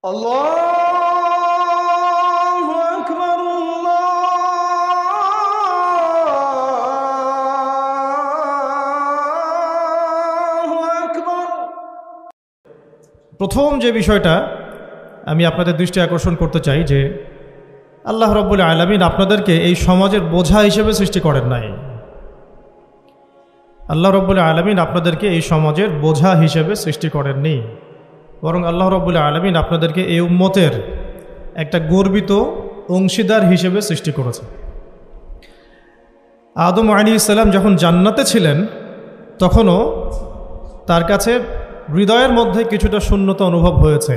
আল্লাহু আকবার, আল্লাহু আকবার। প্রথম যে বিষয়টা আমি আপনাদের দৃষ্টি আকর্ষণ করতে চাই যে আল্লাহ রাব্বুল আলামিন আপনাদেরকে এই সমাজের বোঝা হিসেবে সৃষ্টি করেন নাই। আল্লাহ রাব্বুল আলামিন আপনাদেরকে এই সমাজের বোঝা হিসেবে সৃষ্টি করেননি, বরং আল্লাহ রাব্বুল আলামিন আপনাদেরকে এই উম্মতের একটা গর্বিত অংশীদার হিসেবে সৃষ্টি করেছে। আদম আলাইহিস সালাম যখন জান্নাতে ছিলেন তখনও তার কাছে হৃদয়ের মধ্যে কিছুটা শূন্যতা অনুভব হয়েছে,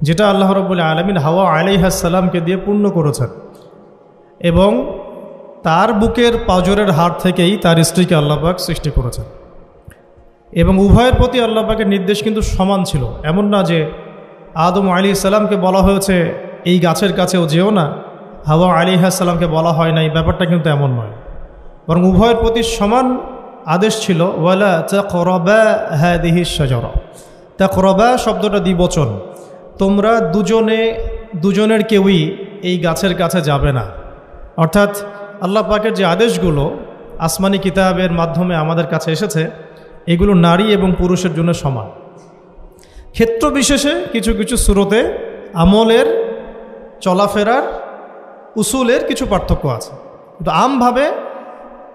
যেটা আল্লাহ রাব্বুল আলামিন হাওয়া আলাইহিস সালামকে দিয়ে পূর্ণ করেছেন, এবং তার বুকের পাঁজরের হাড় থেকেই তার স্ত্রীকে আল্লাহ পাক সৃষ্টি করেছেন। এবং উভয়ের প্রতি আল্লাহ পাকের নির্দেশ কিন্তু সমান ছিল। এমন না যে আদম আলাইহিস সালামকে বলা হয়েছে এই গাছের কাছেও যেও না, হাওয়া আলাইহিস সালামকে বলা হয় নাই, ব্যাপারটা কিন্তু এমন নয়, বরং উভয়ের প্রতি সমান আদেশ ছিল। ওয়ালা তাকরাবা হাদিহিশ শাজারা, তাকরাবা শব্দটা দ্বিবচন, তোমরা দুজনের কেউই এই গাছের কাছে যাবে না। অর্থাৎ আল্লাহ পাকের যে আদেশগুলো আসমানি কিতাবের মাধ্যমে আমাদের কাছে এসেছে, এগুলো নারী এবং পুরুষের জন্য সমান। ক্ষেত্র বিশেষে কিছু কিছু সূরতে আমলের, চলাফেরার, উসুলের কিছু পার্থক্য আছে, কিন্তু আমভাবে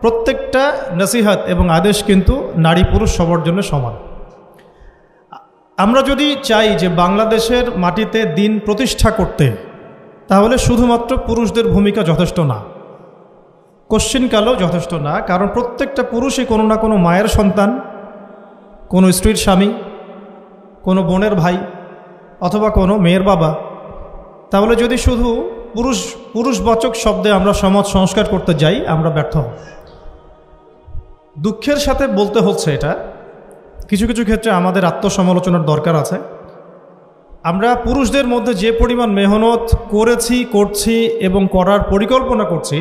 প্রত্যেকটা নসিহত এবং আদেশ কিন্তু নারী পুরুষ সবার জন্য সমান। আমরা যদি চাই যে বাংলাদেশের মাটিতে দিন প্রতিষ্ঠা করতে, তাহলে শুধুমাত্র পুরুষদের ভূমিকা যথেষ্ট না, কোশ্চিনকালও যথেষ্ট না। কারণ প্রত্যেকটা পুরুষই কোনো না কোনো মায়ের সন্তান, কোনো স্ত্রীর স্বামী, কোনো বোনের ভাই, অথবা কোনো মেয়ের বাবা। তাহলে যদি শুধু পুরুষবাচক শব্দে আমরা সমাজ সংস্কার করতে যাই, আমরা ব্যর্থ হব। দুঃখের সাথে বলতে হচ্ছে এটা, কিছু কিছু ক্ষেত্রে আমাদের আত্মসমালোচনার দরকার আছে। আমরা পুরুষদের মধ্যে যে পরিমাণ মেহনত করেছি, করছি এবং করার পরিকল্পনা করছি,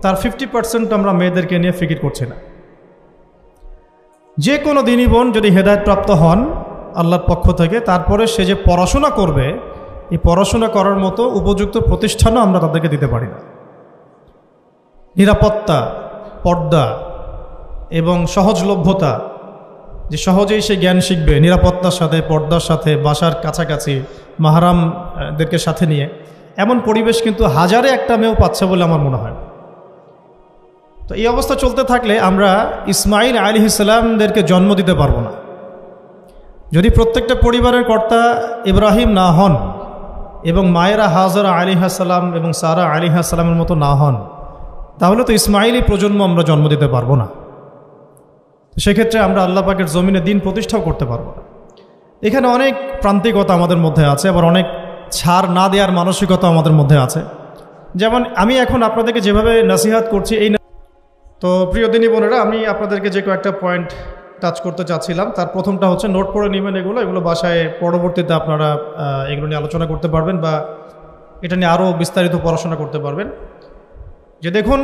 তার 50% আমরা মেয়েদেরকে নিয়ে ফিকির করছি না। যে কোনো দিনই বোন যদি হেদায়েতপ্রাপ্ত হন আল্লাহর পক্ষ থেকে, তারপরে সে যে পড়াশোনা করবে, এই পড়াশোনা করার মতো উপযুক্ত প্রতিষ্ঠানও আমরা তাদেরকে দিতে পারি না। নিরাপত্তা, পর্দা এবং সহজলভ্যতা, যে সহজেই সে জ্ঞান শিখবে নিরাপত্তার সাথে, পর্দার সাথে, বাসার কাছাকাছি মাহরামদেরকে সাথে নিয়ে, এমন পরিবেশ কিন্তু হাজারে একটা মেয়েও পাচ্ছে বলে আমার মনে হয়। তো এই অবস্থা চলতে থাকলে আমরা ইসমাইল আলাইহিস সালামদেরকে জন্ম দিতে পারবো না। যদি প্রত্যেকটা পরিবারের কর্তা ইব্রাহিম না হন এবং মায়েরা হাজরা আলাইহিস সালাম এবং সারা আলাইহিস সালামের মতো না হন, তাহলে তো ইসমাইলি প্রজন্ম আমরা জন্ম দিতে পারবো না। সেক্ষেত্রে আমরা আল্লাহ পাকের জমিনে দিন প্রতিষ্ঠাও করতে পারবো না। এখানে অনেক প্রান্তিকতা আমাদের মধ্যে আছে, আবার অনেক ছাড় না দেওয়ার মানসিকতা আমাদের মধ্যে আছে। যেমন আমি এখন আপনাদেরকে যেভাবে নসিহত করছি, এই তো প্রিয় দিনী বোনেরা, আমি আপনাদেরকে যে কয়েকটা পয়েন্ট টাচ করতে চাচ্ছিলাম। তার প্রথমটা হচ্ছে নোট করে নেবেন, এগুলো বাসায় পরবর্তীতে আপনারা এগুলো নিয়ে আলোচনা করতে পারবেন বা এটা নিয়ে আরও বিস্তারিত পড়াশোনা করতে পারবেন। যে দেখুন,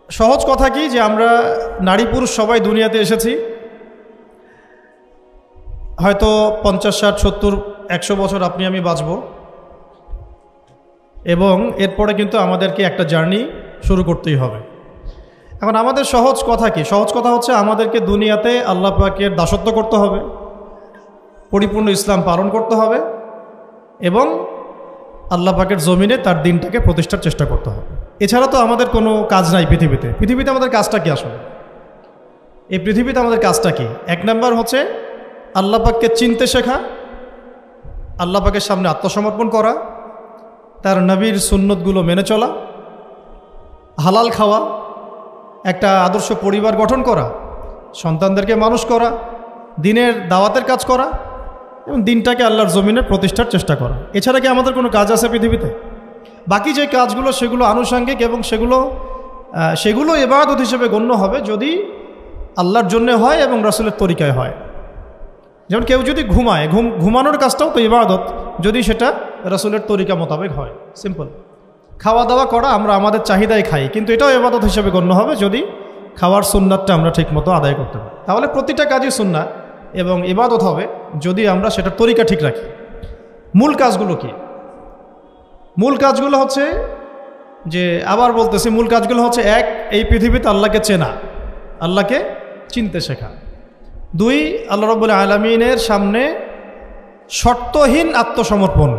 সহজ কথা কি যে আমরা নারী পুরুষ সবাই দুনিয়াতে এসেছি, হয়তো 50, 60, 70, 100 বছর আপনি আমি বাঁচব, এবং এরপরে কিন্তু আমাদেরকে একটা জার্নি শুরু করতেই হবে। এখন আমাদের সহজ কথা কি? সহজ কথা হচ্ছে আমাদেরকে দুনিয়াতে আল্লাহ পাকের দাসত্ব করতে হবে, পরিপূর্ণ ইসলাম পালন করতে হবে, এবং আল্লাহ পাকের জমিনে তার দিনটাকে প্রতিষ্ঠার চেষ্টা করতে হবে। এছাড়া তো আমাদের কোনো কাজ নাই পৃথিবীতে আমাদের কাজটা কি? আসলে এই পৃথিবীতে আমাদের কাজটা কি? 1 নম্বর হচ্ছে আল্লাহ পাককে চিনতে শেখা, আল্লাহ পাকের সামনে আত্মসমর্পণ করা, তার নবীর সুন্নতগুলো মেনে চলা, হালাল খাওয়া, একটা আদর্শ পরিবার গঠন করা, সন্তানদেরকে মানুষ করা, দিনের দাওয়াতের কাজ করা, এবং দিনটাকে আল্লাহর জমিনে প্রতিষ্ঠার চেষ্টা করা। এছাড়া কি আমাদের কোনো কাজ আছে পৃথিবীতে? বাকি যে কাজগুলো সেগুলো আনুষঙ্গিক, এবং সেগুলো ইবাদত হিসেবে গণ্য হবে যদি আল্লাহর জন্য হয় এবং রাসূলের তরিকায় হয়। যেমন কেউ যদি ঘুমায়, ঘুমানোর কাজটাও তো ইবাদত, যদি সেটা রাসূলের তরিকা মোতাবেক হয়। সিম্পল। খাওয়া দাওয়া করা, আমরা আমাদের চাহিদায় খাই, কিন্তু এটাও ইবাদত হিসেবে গণ্য হবে যদি খাওয়ার সুন্নাতটা আমরা ঠিকমতো আদায় করতে পারি। তাহলে প্রতিটা কাজই সুন্নাত এবং ইবাদত হবে যদি আমরা সেটার তরিকা ঠিক রাখি। মূল কাজগুলো কি? মূল কাজগুলো হচ্ছে যে, আবার বলতেছি, মূল কাজগুলো হচ্ছে, এক, এই পৃথিবীতে আল্লাহকে চেনা, আল্লাহকে চিনতে শেখা। দুই, আল্লাহ রাব্বুল আলামিনের সামনে শর্তহীন আত্মসমর্পণ,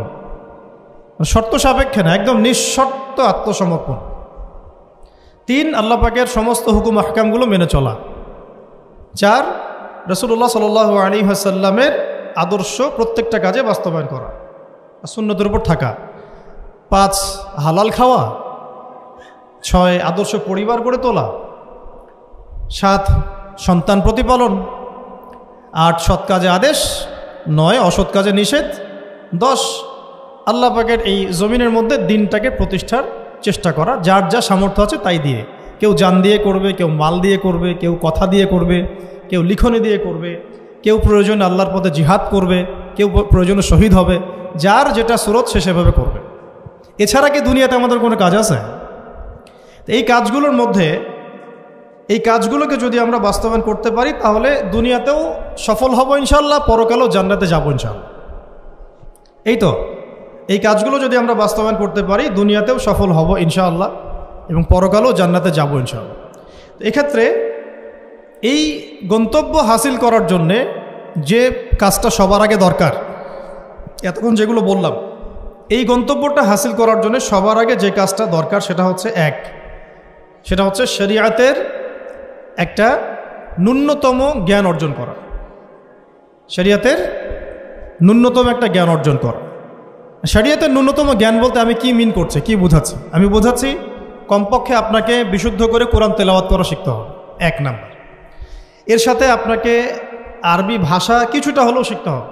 শর্ত সাপেক্ষে না, একদম নিঃশর্ত আত্মসমর্পণ। তিন, আল্লাহ পাকের সমস্ত হুকুম আহকামগুলো মেনে চলা। চার, রাসূলুল্লাহ সাল্লাল্লাহু আলাইহি ওয়াসাল্লামের আদর্শ প্রত্যেকটা কাজে বাস্তবায়ন করা, সুন্নতের উপর থাকা। পাঁচ, হালাল খাওয়া। ছয়, আদর্শ পরিবার গড়ে তোলা। সাত, সন্তান প্রতিপালন। আট, সৎ কাজে আদেশ। নয়, অসৎ কাজে নিষেধ। 10, আল্লাহ পাকের এই জমিনের মধ্যে দিনটাকে প্রতিষ্ঠার চেষ্টা করা, যার যা সামর্থ্য আছে তাই দিয়ে। কেউ জান দিয়ে করবে, কেউ মাল দিয়ে করবে, কেউ কথা দিয়ে করবে, কেউ লিখনি দিয়ে করবে, কেউ প্রয়োজনে আল্লাহর পথে জিহাদ করবে, কেউ প্রয়োজনে শহীদ হবে। যার যেটা স্রোত সে সেভাবে করবে। এছাড়া কি দুনিয়াতে আমাদের কোনো কাজ আছে? এই কাজগুলোর মধ্যে, এই কাজগুলোকে যদি আমরা বাস্তবায়ন করতে পারি তাহলে দুনিয়াতেও সফল হব ইনশাআল্লাহ, পরকালেও জান্নাতে যাব ইনশাআল্লাহ। এই তো, এই কাজগুলো যদি আমরা বাস্তবায়ন করতে পারি দুনিয়াতেও সফল হব ইনশাআল্লাহ এবং পরকালেও জান্নাতে যাব ইনশাআল্লাহ। এক্ষেত্রে এই গন্তব্য হাসিল করার জন্যে যে কাজটা সবার আগে দরকার, এতক্ষণ যেগুলো বললাম, এই গন্তব্যটা হাসিল করার জন্য সবার আগে যে কাজটা দরকার সেটা হচ্ছে সেটা হচ্ছে শরিয়াতের একটা ন্যূনতম জ্ঞান অর্জন করা। শরিয়াতের ন্যূনতম একটা জ্ঞান অর্জন করা। শরিয়াতের ন্যূনতম জ্ঞান বলতে আমি কি মিন করছি, কি বোঝাচ্ছি? আমি বোঝাচ্ছি কমপক্ষে আপনাকে বিশুদ্ধ করে কোরআন তেলাওয়াত করা শিখতে হবে, 1 নাম্বার। এর সাথে আপনাকে আরবি ভাষা কিছুটা হলেও শিখতে হবে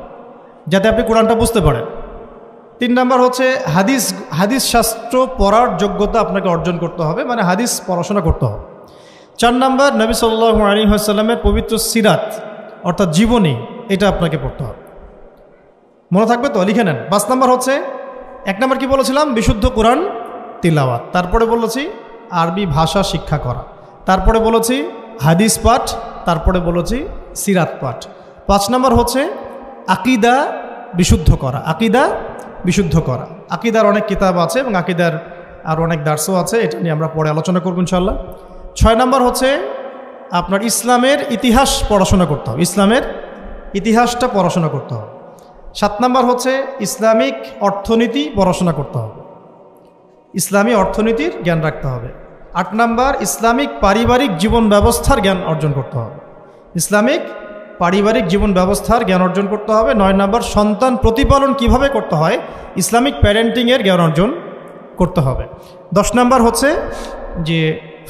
যাতে আপনি কোরআনটা বুঝতে পারেন। 3 নাম্বার হচ্ছে হাদিস শাস্ত্র পড়ার যোগ্যতা আপনাকে অর্জন করতে হবে, মানে হাদিস পড়াশোনা করতে হবে। 4 নাম্বার নবী সাল্লাল্লাহু আলাইহি ওয়াসাল্লামের পবিত্র সিরাত অর্থাৎ জীবনী, এটা আপনাকে পড়তে হবে। মনে থাকবে তো? লিখে নেন। 5 নাম্বার হচ্ছে, 1 নাম্বার কি বলেছিলাম? বিশুদ্ধ কোরআন তিলাওয়াত। তারপরে বলেছি আরবি ভাষা শিক্ষা করা। তারপরে বলেছি হাদিস পাঠ। তারপরে বলেছি সিরাত পাঠ। 5 নাম্বার হচ্ছে আকীদা বিশুদ্ধ করা। আকীদা বিশুদ্ধ করা। আকীদার অনেক কিতাব আছে এবং আকীদার আর অনেক দার্সও আছে, এটা নিয়ে আমরা পরে আলোচনা করব ইনশাআল্লাহ। 6 নাম্বার হচ্ছে আপনার ইসলামের ইতিহাস পড়াশোনা করতে হবে, ইসলামের ইতিহাসটা পড়াশোনা করতে হবে। 7 নাম্বার হচ্ছে ইসলামিক অর্থনীতি পড়াশোনা করতে হবে, ইসলামী অর্থনীতির জ্ঞান রাখতে হবে। 8 নাম্বার ইসলামিক পারিবারিক জীবন ব্যবস্থার জ্ঞান অর্জন করতে হবে, ইসলামিক পারিবারিক জীবন ব্যবস্থার জ্ঞান অর্জন করতে হবে। 9 নাম্বার সন্তান প্রতিপালন কিভাবে করতে হয়, ইসলামিক প্যারেন্টিংয়ের জ্ঞান অর্জন করতে হবে। 10 নাম্বার হচ্ছে যে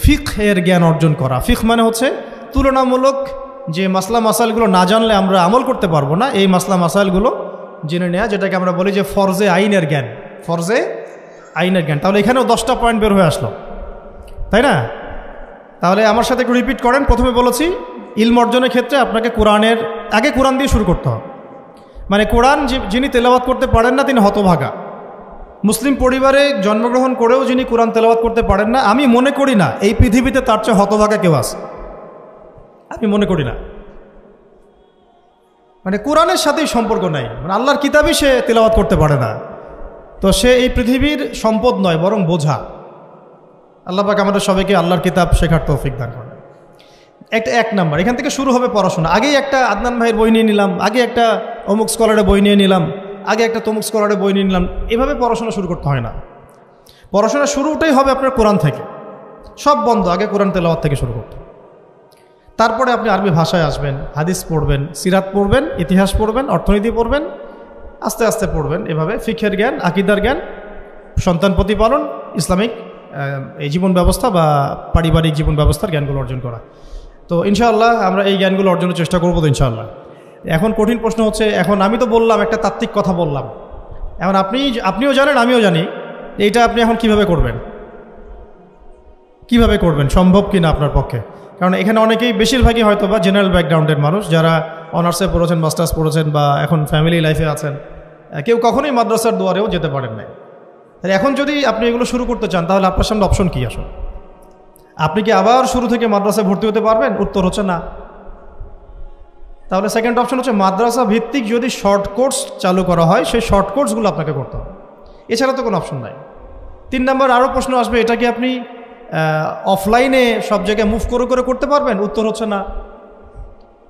ফিকহের জ্ঞান অর্জন করা। ফিকহ মানে হচ্ছে তুলনামূলক যে মাসলা মাসাইলগুলো না জানলে আমরা আমল করতে পারবো না, এই মাসলা মাসাইলগুলো জেনে নেওয়া, যেটাকে আমরা বলি যে ফরজে আইনের জ্ঞান, ফরজে আইনের জ্ঞান। তাহলে এখানেও 10টা পয়েন্ট বের হয়ে আসলো, তাই না? তাহলে আমার সাথে একটু রিপিট করেন। প্রথমে বলেছি ইলম অর্জনের ক্ষেত্রে আপনাকে কোরআনের আগে কোরআন দিয়ে শুরু করতে হবে, মানে কোরআন যিনি তেলাওয়াত করতে পারেন না তিনি হতভাগা। মুসলিম পরিবারে জন্মগ্রহণ করেও যিনি কোরআন তেলাওয়াত করতে পারেন না, আমি মনে করি না এই পৃথিবীতে তার চেয়ে হতভাগা কেউ আছে, আমি মনে করি না। মানে কোরআনের সাথেই সম্পর্ক নাই, মানে আল্লাহর কিতাবই সে তেলাওয়াত করতে পারে না, তো সে এই পৃথিবীর সম্পদ নয় বরং বোঝা। আল্লাহ পাক আমাদের সবাইকে আল্লাহর কিতাব শেখার তৌফিক দান করেন। একটা 1 নাম্বার, এখান থেকে শুরু হবে পড়াশোনা। আগেই একটা আদনান ভাইয়ের বই নিয়ে নিলাম, আগে একটা অমুক স্কলারের বই নিয়ে নিলাম, আগে একটা তমুক স্কলারের বই নিয়ে নিলাম, এভাবে পড়াশোনা শুরু করতে হয় না। পড়াশোনা শুরুটাই হবে আপনার কোরআন থেকে, সব বন্ধ, আগে কোরআন তেলাওয়াত থেকে শুরু করতে। তারপরে আপনি আরবি ভাষায় আসবেন, হাদিস পড়বেন, সিরাত পড়বেন, ইতিহাস পড়বেন, অর্থনীতি পড়বেন, আস্তে আস্তে পড়বেন। এভাবে ফিকহের জ্ঞান, আকীদার জ্ঞান, সন্তান প্রতিপালন, ইসলামিক এই জীবন ব্যবস্থা বা পারিবারিক জীবন ব্যবস্থার জ্ঞানগুলো অর্জন করা। তো ইনশাআল্লাহ আমরা এই জ্ঞানগুলো অর্জনের চেষ্টা করবো তো ইনশাআল্লাহ। এখন কঠিন প্রশ্ন হচ্ছে, এখন আমি তো বললাম একটা তাত্ত্বিক কথা বললাম, এখন আপনিও জানেন আমিও জানি, এইটা আপনি এখন কিভাবে করবেন, কিভাবে করবেন, সম্ভব কি না আপনার পক্ষে? কারণ এখানে অনেকেই, বেশিরভাগই হয়তো বা জেনারেল ব্যাকগ্রাউন্ডের মানুষ, যারা অনার্সে পড়েছেন, মাস্টার্স পড়েছেন বা এখন ফ্যামিলি লাইফে আছেন, কেউ কখনোই মাদ্রাসার দুয়ারেও যেতে পারেন না। তাহলে এখন যদি আপনি এগুলো শুরু করতে চান তাহলে আপনার সামনে অপশন কী আসুন? আপনি কি আবার শুরু থেকে মাদ্রাসায় ভর্তি হতে পারবেন? উত্তর হচ্ছে না। তাহলে সেকেন্ড অপশন হচ্ছে মাদ্রাসা ভিত্তিক যদি শর্ট কোর্স চালু করা হয়, সেই শর্ট কোর্সগুলো আপনাকে করতে হবে, এছাড়া তো কোনো অপশন নাই। 3 নম্বর আরও প্রশ্ন আসবে, এটা কি আপনি অফলাইনে সব জায়গায় মুভ করে করে করতে পারবেন? উত্তর হচ্ছে না।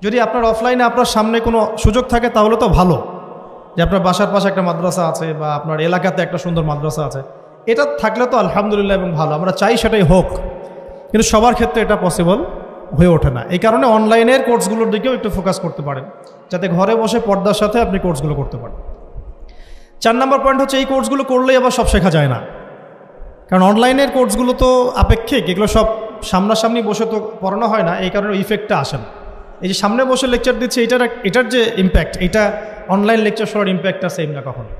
যদি আপনার অফলাইনে আপনার সামনে কোনো সুযোগ থাকে তাহলে তো ভালো, যে আপনার বাসার পাশে একটা মাদ্রাসা আছে বা আপনার এলাকাতে একটা সুন্দর মাদ্রাসা আছে, এটা থাকলে তো আলহামদুলিল্লাহ এবং ভালো, আমরা চাই সেটাই হোক। কিন্তু সবার ক্ষেত্রে এটা পসিবল হয়ে ওঠে না। এই কারণে অনলাইনের কোর্সগুলোর দিকেও একটু ফোকাস করতে পারেন, যাতে ঘরে বসে পর্দার সাথে আপনি কোর্সগুলো করতে পারেন। 4 নম্বর পয়েন্ট হচ্ছে, এই কোর্সগুলো করলেই আবার সব শেখা যায় না, কারণ অনলাইনের কোর্সগুলো তো আপেক্ষিক, এগুলো সব সামনাসামনি বসে তো পড়ানো হয় না, এই কারণে ইফেক্টটা আসে না। এই যে সামনে বসে লেকচার দিচ্ছে, এটার যে ইম্প্যাক্ট, এটা অনলাইন লেকচার শোনার ইম্প্যাক্টটা সেম না কখনো।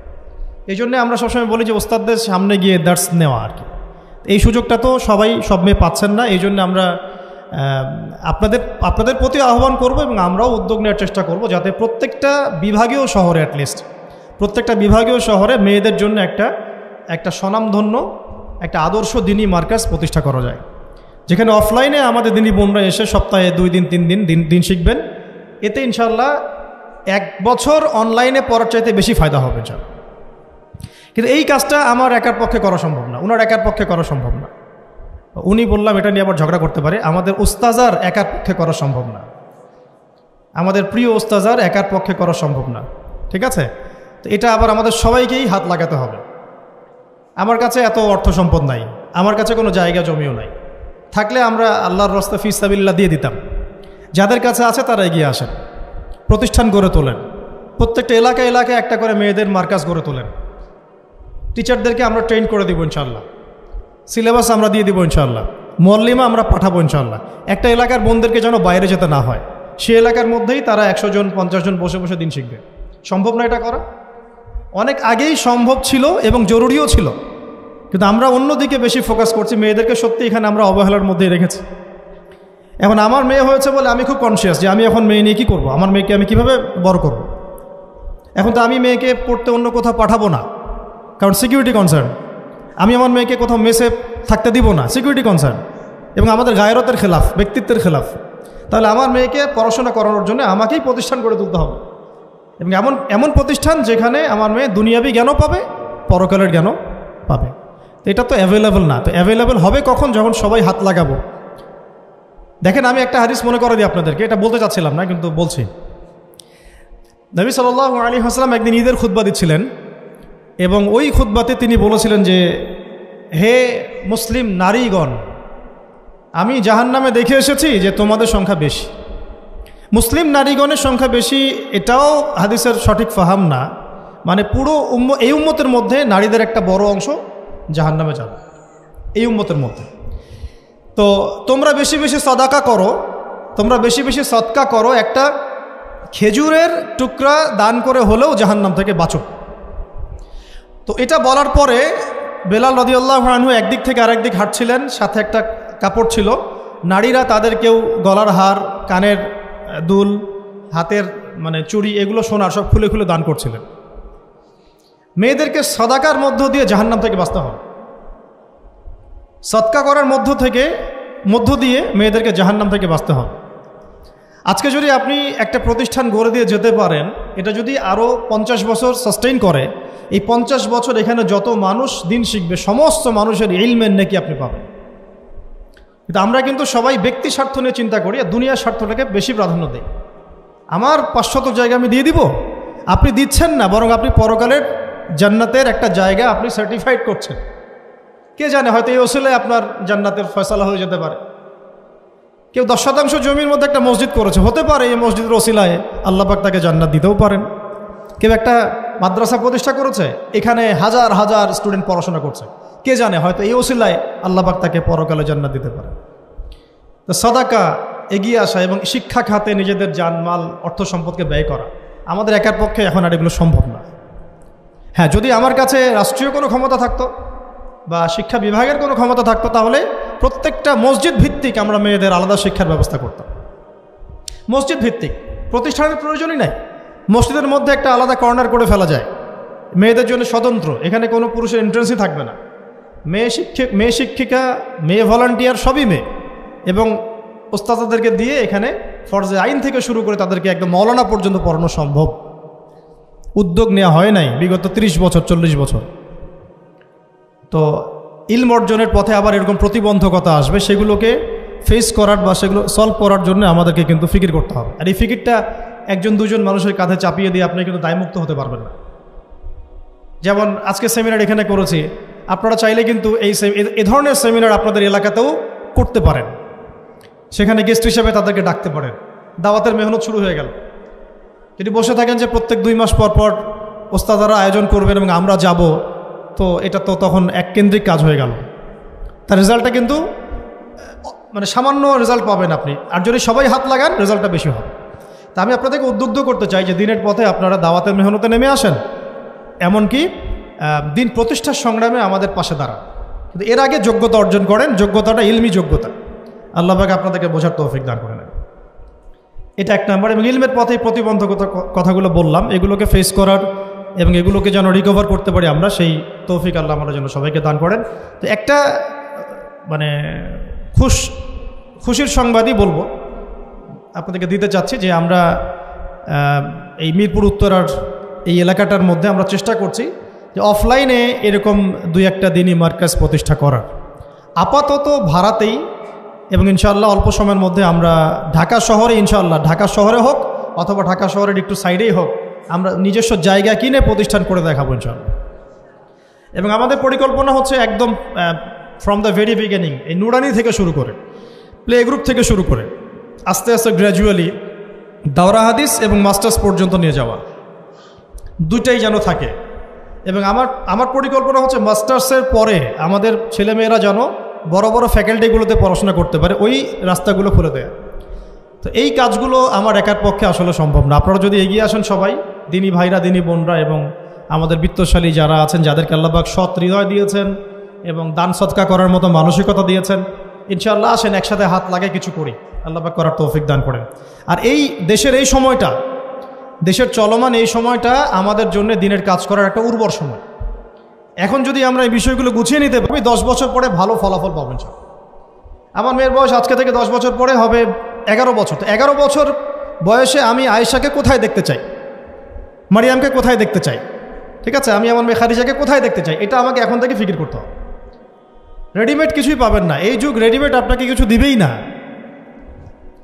এই জন্য আমরা সবসময় বলি যে ওস্তাদদের সামনে গিয়ে দার্স নেওয়া আর কি। এই সুযোগটা তো সবাই সব মেয়ে পাচ্ছেন না, এই জন্য আমরা আপনাদের প্রতি আহ্বান করব এবং আমরাও উদ্যোগ নেওয়ার চেষ্টা করব, যাতে প্রত্যেকটা বিভাগীয় শহরে অ্যাটলিস্ট প্রত্যেকটা বিভাগীয় শহরে মেয়েদের জন্য একটা স্বনামধন্য একটা আদর্শ দিনী মার্কাজ প্রতিষ্ঠা করা যায়, যেখানে অফলাইনে আমাদের দিনী বোনরা এসে সপ্তাহে 2 দিন 3 দিন শিখবেন। এতে ইনশাল্লাহ 1 বছর অনলাইনে পড়ার চাইতে বেশি ফায়দা হবে ইনশাল্লাহ। কিন্তু এই কাজটা আমার একার পক্ষে করা সম্ভব না, ওনার একার পক্ষে করা সম্ভব না। উনি বললাম এটা নিয়ে আবার ঝগড়া করতে পারে, আমাদের উস্তাজার একার পক্ষে করা সম্ভব না, আমাদের প্রিয় উস্তাজার একার পক্ষে করা সম্ভব না, ঠিক আছে? তো এটা আবার আমাদের সবাইকেই হাত লাগাতে হবে। আমার কাছে এত অর্থ সম্পদ নাই, আমার কাছে কোনো জায়গা জমিও নাই, থাকলে আমরা আল্লাহর রাস্তা ফি সাবিলিল্লাহ দিয়ে দিতাম। যাদের কাছে আছে তারা এগিয়ে আসেন, প্রতিষ্ঠান গড়ে তোলেন, প্রত্যেকটা এলাকায় একটা করে মেয়েদের মার্কাজ গড়ে তোলেন, টিচারদেরকে আমরা ট্রেন করে দিব ইনশাআল্লাহ, সিলেবাস আমরা দিয়ে দিব ইনশাআল্লাহ, মুআল্লিমা আমরা পাঠাবো ইনশাআল্লাহ। একটা এলাকার বোনদেরকে যেন বাইরে যেতে না হয়, সে এলাকার মধ্যেই তারা 100 জন 50 জন বসে বসে দিন শিখবে। সম্ভব না এটা করা? অনেক আগেই সম্ভব ছিল এবং জরুরিও ছিল, কিন্তু আমরা অন্যদিকে বেশি ফোকাস করছি। মেয়েদেরকে সত্যি এখানে আমরা অবহেলার মধ্যেই রেখেছি। এখন আমার মেয়ে হয়েছে বলে আমি খুব কনসিয়াস যে আমি এখন মেয়ে নিয়ে কী করবো, আমার মেয়েকে আমি কীভাবে বড় করব। এখন তো আমি মেয়েকে পড়তে অন্য কোথাও পাঠাবো না, কারণ সিকিউরিটি কনসার্ন। আমি আমার মেয়েকে কোথাও মেসে থাকতে দিব না, সিকিউরিটি কনসার্ন, এবং আমাদের গায়রতের খেলাফ, ব্যক্তিত্বের খেলাফ। তাহলে আমার মেয়েকে পড়াশোনা করানোর জন্য আমাকেই প্রতিষ্ঠান গড়ে তুলতে হবে, এবং এমন প্রতিষ্ঠান যেখানে আমার মেয়ে দুনিয়াবি জ্ঞানও পাবে, পরকালের জ্ঞানও পাবে। তো এটা তো অ্যাভেলেবল না। তো অ্যাভেলেবল হবে কখন? যখন সবাই হাত লাগাবো। দেখেন, আমি একটা হাদিস মনে করে দিই আপনাদেরকে, এটা বলতে চাচ্ছিলাম না কিন্তু বলছি। নবী সাল্লাল্লাহু আলাইহি ওয়াসাল্লাম একদিন ঈদের খুতবা দিচ্ছিলেন, এবং ওই খুতবাতে তিনি বলেছিলেন যে, হে মুসলিম নারীগণ, আমি জাহান্নামে দেখে এসেছি যে তোমাদের সংখ্যা বেশি। মুসলিম নারীগণের সংখ্যা বেশি এটাও হাদিসের সঠিক ফাহাম না, মানে পুরো এই উম্মতের মধ্যে নারীদের একটা বড় অংশ জাহান্নামে যাবে এই উম্মতের মধ্যে। তো তোমরা বেশি বেশি সাদাকা করো, তোমরা বেশি বেশি সদকা করো, একটা খেজুরের টুকরা দান করে হলেও জাহান্নাম থেকে বাঁচো। তো এটা বলার পরে বেলাল রাদিয়াল্লাহু আনহু একদিক থেকে আরেক দিক হাঁটছিলেন, সাথে একটা কাপড় ছিল। নারীরা তাদের কেউ গলার হার, কানের দুল, হাতের চুড়ি, এগুলো সোনার সব খুলে খুলে দান করছিলেন। মেয়েদেরকে সাদাকার মধ্য দিয়ে জাহান্নাম থেকে বাঁচতে হবে, সদকা করার মধ্য দিয়ে মেয়েদেরকে জাহান্নাম থেকে বাঁচতে হবে। আজকে যদি আপনি একটা প্রতিষ্ঠান গড়ে দিয়ে যেতে পারেন, এটা যদি আরও 50 বছর সাস্টেইন করে, এই 50 বছর এখানে যত মানুষ দিন শিখবে, সমস্ত মানুষের ইলমের নেকি আপনি পাবেন। কিন্তু আমরা কিন্তু সবাই ব্যক্তি স্বার্থ নিয়ে চিন্তা করি, আর দুনিয়ার স্বার্থটাকে বেশি প্রাধান্য দিই। আমার 500 জায়গা আমি দিয়ে দিব, আপনি দিচ্ছেন না, বরং আপনি পরকালের জান্নাতের একটা জায়গা আপনি সার্টিফাইড করছেন। কে জানে, হয়তো এই ওসিলায় আপনার জান্নাতের ফয়সালা হয়ে যেতে পারে। কেউ 10% জমির মধ্যে একটা মসজিদ করেছে, হতে পারে এই মসজিদের ওসিলায় আল্লাহ পাক তাকে জান্নাত দিতেও পারেন। কেউ একটা মাদ্রাসা প্রতিষ্ঠা করেছে, এখানে হাজার হাজার স্টুডেন্ট পড়াশোনা করছে, কে জানে হয়তো এই ওসিলায় আল্লাহ পাক তাকে পরকালে জান্নাত দিতে পারে। তো সাদাকা, এগিয়ে আসা এবং শিক্ষা খাতে নিজেদের জানমাল, অর্থ সম্পদকে ব্যয় করা আমাদের একার পক্ষে এখন আর এগুলো সম্ভব না। হ্যাঁ, যদি আমার কাছে রাষ্ট্রীয় কোনো ক্ষমতা থাকতো বা শিক্ষা বিভাগের কোনো ক্ষমতা থাকতো, তাহলে প্রত্যেকটা মসজিদ ভিত্তিক আমরা মেয়েদের আলাদা শিক্ষার ব্যবস্থা করতাম। মসজিদ ভিত্তিক, প্রতিষ্ঠানের প্রয়োজনই নাই। মসজিদের মধ্যে একটা আলাদা কর্নার করে ফেলা যায়, মেয়েদের জন্য স্বতন্ত্র, এখানে কোনো পুরুষের এন্ট্রেন্সই থাকবে না। মেয়ে শিক্ষিকা, মেয়ে ভলান্টিয়ার সবই মেয়ে, এবং ওস্তাদদেরকে দিয়ে এখানে ফরজে আইন থেকে শুরু করে তাদেরকে একদম মৌলানা পর্যন্ত পড়ানো সম্ভব। উদ্যোগ নেওয়া হয় নাই বিগত 30 বছর 40 বছর। তো ইলম অর্জনের পথে আবার এরকম প্রতিবন্ধকতা আসবে, সেগুলোকে ফেস করার বা সেগুলো সলভ করার জন্য আমাদেরকে কিন্তু ফিকির করতে হবে। আর এই ফিকিরটা একজন দুজন মানুষের কাঁধে চাপিয়ে দিয়ে আপনি কিন্তু দায়মুক্ত হতে পারবেন না। যেমন আজকে সেমিনার এখানে করেছি, আপনারা চাইলে কিন্তু এই ধরনের সেমিনার আপনাদের এলাকাতেও করতে পারেন। সেখানে গেস্ট হিসেবে তাদেরকে ডাকতে পারেন। দাওয়াতের মেহনত শুরু হয়ে গেল। যদি বসে থাকেন যে প্রত্যেক 2 মাস পর পর ওস্তাদারা আয়োজন করবেন এবং আমরা যাব, তো এটা তো তখন এককেন্দ্রিক কাজ হয়ে গেল। তার রেজাল্টটা কিন্তু মানে সামান্য রেজাল্ট পাবেন আপনি। আর যদি সবাই হাত লাগান রেজাল্টটা বেশি হবে। তা আমি আপনাদেরকে উদ্বুদ্ধ করতে চাই যে দিনের পথে আপনারা দাওয়াতের মেহনতে নেমে আসেন, এমনকি দিন প্রতিষ্ঠার সংগ্রামে আমাদের পাশে দাঁড়ান। কিন্তু এর আগে যোগ্যতা অর্জন করেন। যোগ্যতাটা ইলমি যোগ্যতা। আল্লাহ পাক আপনাদেরকে বোঝার তৌফিক দান করেন। এটা 1 নম্বর। এবং ইলমের পথে প্রতিবন্ধকতা কথাগুলো বললাম, এগুলোকে ফেস করার এবং এগুলোকে যেন রিকভার করতে পারি আমরা, সেই তৌফিক আল্লাহ আমাদের জন্য সবাইকে দান করেন। তো একটা মানে খুশির সংবাদই বলবো আপনাদেরকে দিতে চাচ্ছি যে আমরা এই মিরপুর উত্তরার এই এলাকাটার মধ্যে আমরা চেষ্টা করছি যে অফলাইনে এরকম 2-1টা দিনই মার্কাজ প্রতিষ্ঠা করার। আপাতত ভাড়াতেই, এবং ইনশাআল্লাহ অল্প সময়ের মধ্যে আমরা ঢাকা শহরে, ইনশাআল্লাহ ঢাকা শহরে হোক অথবা ঢাকা শহরের একটু সাইডেই হোক, আমরা নিজস্ব জায়গা কিনে প্রতিষ্ঠান করে দেখাবো ইনশাআল্লাহ। এবং আমাদের পরিকল্পনা হচ্ছে একদম ফ্রম দ্য ভেরি বিগিনিং, এই নুরানি থেকে শুরু করে, প্লে গ্রুপ থেকে শুরু করে আস্তে আস্তে গ্র্যাজুয়ালি দাওরা হাদিস এবং মাস্টার্স পর্যন্ত নিয়ে যাওয়া, দুইটাই যেন থাকে। এবং আমার পরিকল্পনা হচ্ছে মাস্টার্সের পরে আমাদের ছেলেমেয়েরা যেন বড় বড় ফ্যাকাল্টিগুলোতে পড়াশোনা করতে পারে, ওই রাস্তাগুলো খুলে দেয়। তো এই কাজগুলো আমার একার পক্ষে আসলে সম্ভব না। আপনারা যদি এগিয়ে আসেন সবাই, দিনী ভাইরা, দিনী বোনরা এবং আমাদের বিত্তশালী যারা আছেন, যাদেরকে আল্লাহ পাক সৎ হৃদয় দিয়েছেন এবং দান সদকা করার মতো মানসিকতা দিয়েছেন, ইনশাআল্লাহ আসেন একসাথে হাত লাগিয়ে কিছু করি, আল্লাহ পাক করার তৌফিক দান করেন। আর এই দেশের এই সময়টা, দেশের চলমান এই সময়টা আমাদের জন্য দিনের কাজ করার একটা উর্বর সময়। এখন যদি আমরা এই বিষয়গুলো গুছিয়ে নিতে পারি, 10 বছর পরে ভালো ফলাফল পাবেন। আমার মেয়ের বয়স আজকে থেকে 10 বছর পরে হবে 11 বছর। তো 11 বছর বয়সে আমি আয়েশাকে কোথায় দেখতে চাই, মারিয়ামকে কোথায় দেখতে চাই, ঠিক আছে, আমি আমার মেয়ে খাদিজাকে কোথায় দেখতে চাই, এটা আমাকে এখন থেকে ফিকির করতে হবে। রেডিমেড কিছুই পাবেন না, এই যুগ রেডিমেড আপনাকে কিছু দিবেই না।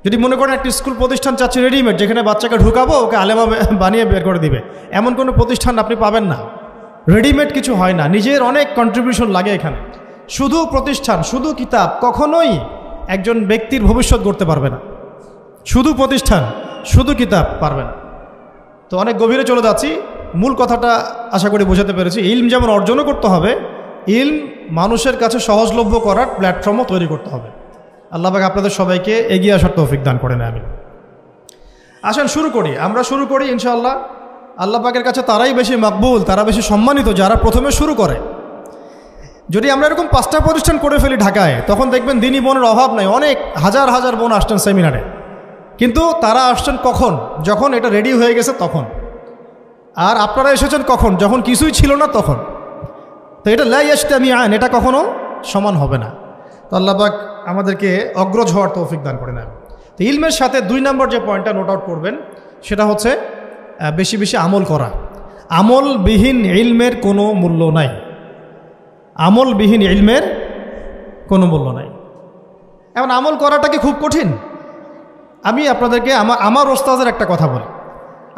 যদি মনে করেন একটা স্কুল প্রতিষ্ঠান চাচ্ছে রেডিমেড, যেখানে বাচ্চাকে ঢুকাবো ওকে আলেমা বানিয়ে বের করে দিবে, এমন কোনো প্রতিষ্ঠান আপনি পাবেন না। রেডিমেড কিছু হয় না, নিজের অনেক কন্ট্রিবিউশন লাগে এখানে। শুধু প্রতিষ্ঠান, শুধু কিতাব কখনোই একজন ব্যক্তির ভবিষ্যৎ গড়তে পারবে না। শুধু প্রতিষ্ঠান, শুধু কিতাব পারবে না। তো অনেক গভীরে চলে যাচ্ছি, মূল কথাটা আশা করি বোঝাতে পেরেছি। ইলম যেমন অর্জনও করতে হবে, ইলম মানুষের কাছে সহজলভ্য করার প্ল্যাটফর্মও তৈরি করতে হবে। আল্লাহ পাক আপনাদের সবাইকে এগিয়ে আসার তৌফিক দান করেন, আমিন। আসেন শুরু করি, আমরা শুরু করি ইনশাআল্লাহ। আল্লাহ পাকের কাছে তারাই বেশি মাকবুল, তারা বেশি সম্মানিত যারা প্রথমে শুরু করে। যদি আমরা এরকম 5টা প্রতিষ্ঠান করে ফেলি ঢাকায়, তখন দেখবেন দিনী বোনের অভাব নাই, অনেক হাজার হাজার বোন আসছেন সেমিনারে। কিন্তু তারা আসছেন কখন? যখন এটা রেডি হয়ে গেছে তখন। আর আপনারা এসেছেন কখন? যখন কিছুই ছিল না তখন। তো এটা লা ইয়াজতামিআন, এটা কখনো সমান হবে না। তো আল্লাহ পাক আমাদেরকে অগ্রজ হওয়ার তৌফিক দান করে নেন। তো ইলমের সাথে 2 নম্বর যে পয়েন্টটা নোট আউট করবেন, সেটা হচ্ছে বেশি বেশি আমল করা। আমলবিহীন ইলমের কোনো মূল্য নাই। আমলবিহীন ইলমের কোনো মূল্য নাই। এখন আমল করাটা কি খুব কঠিন? আমি আপনাদেরকে আমার ওস্তাদের একটা কথা বলি।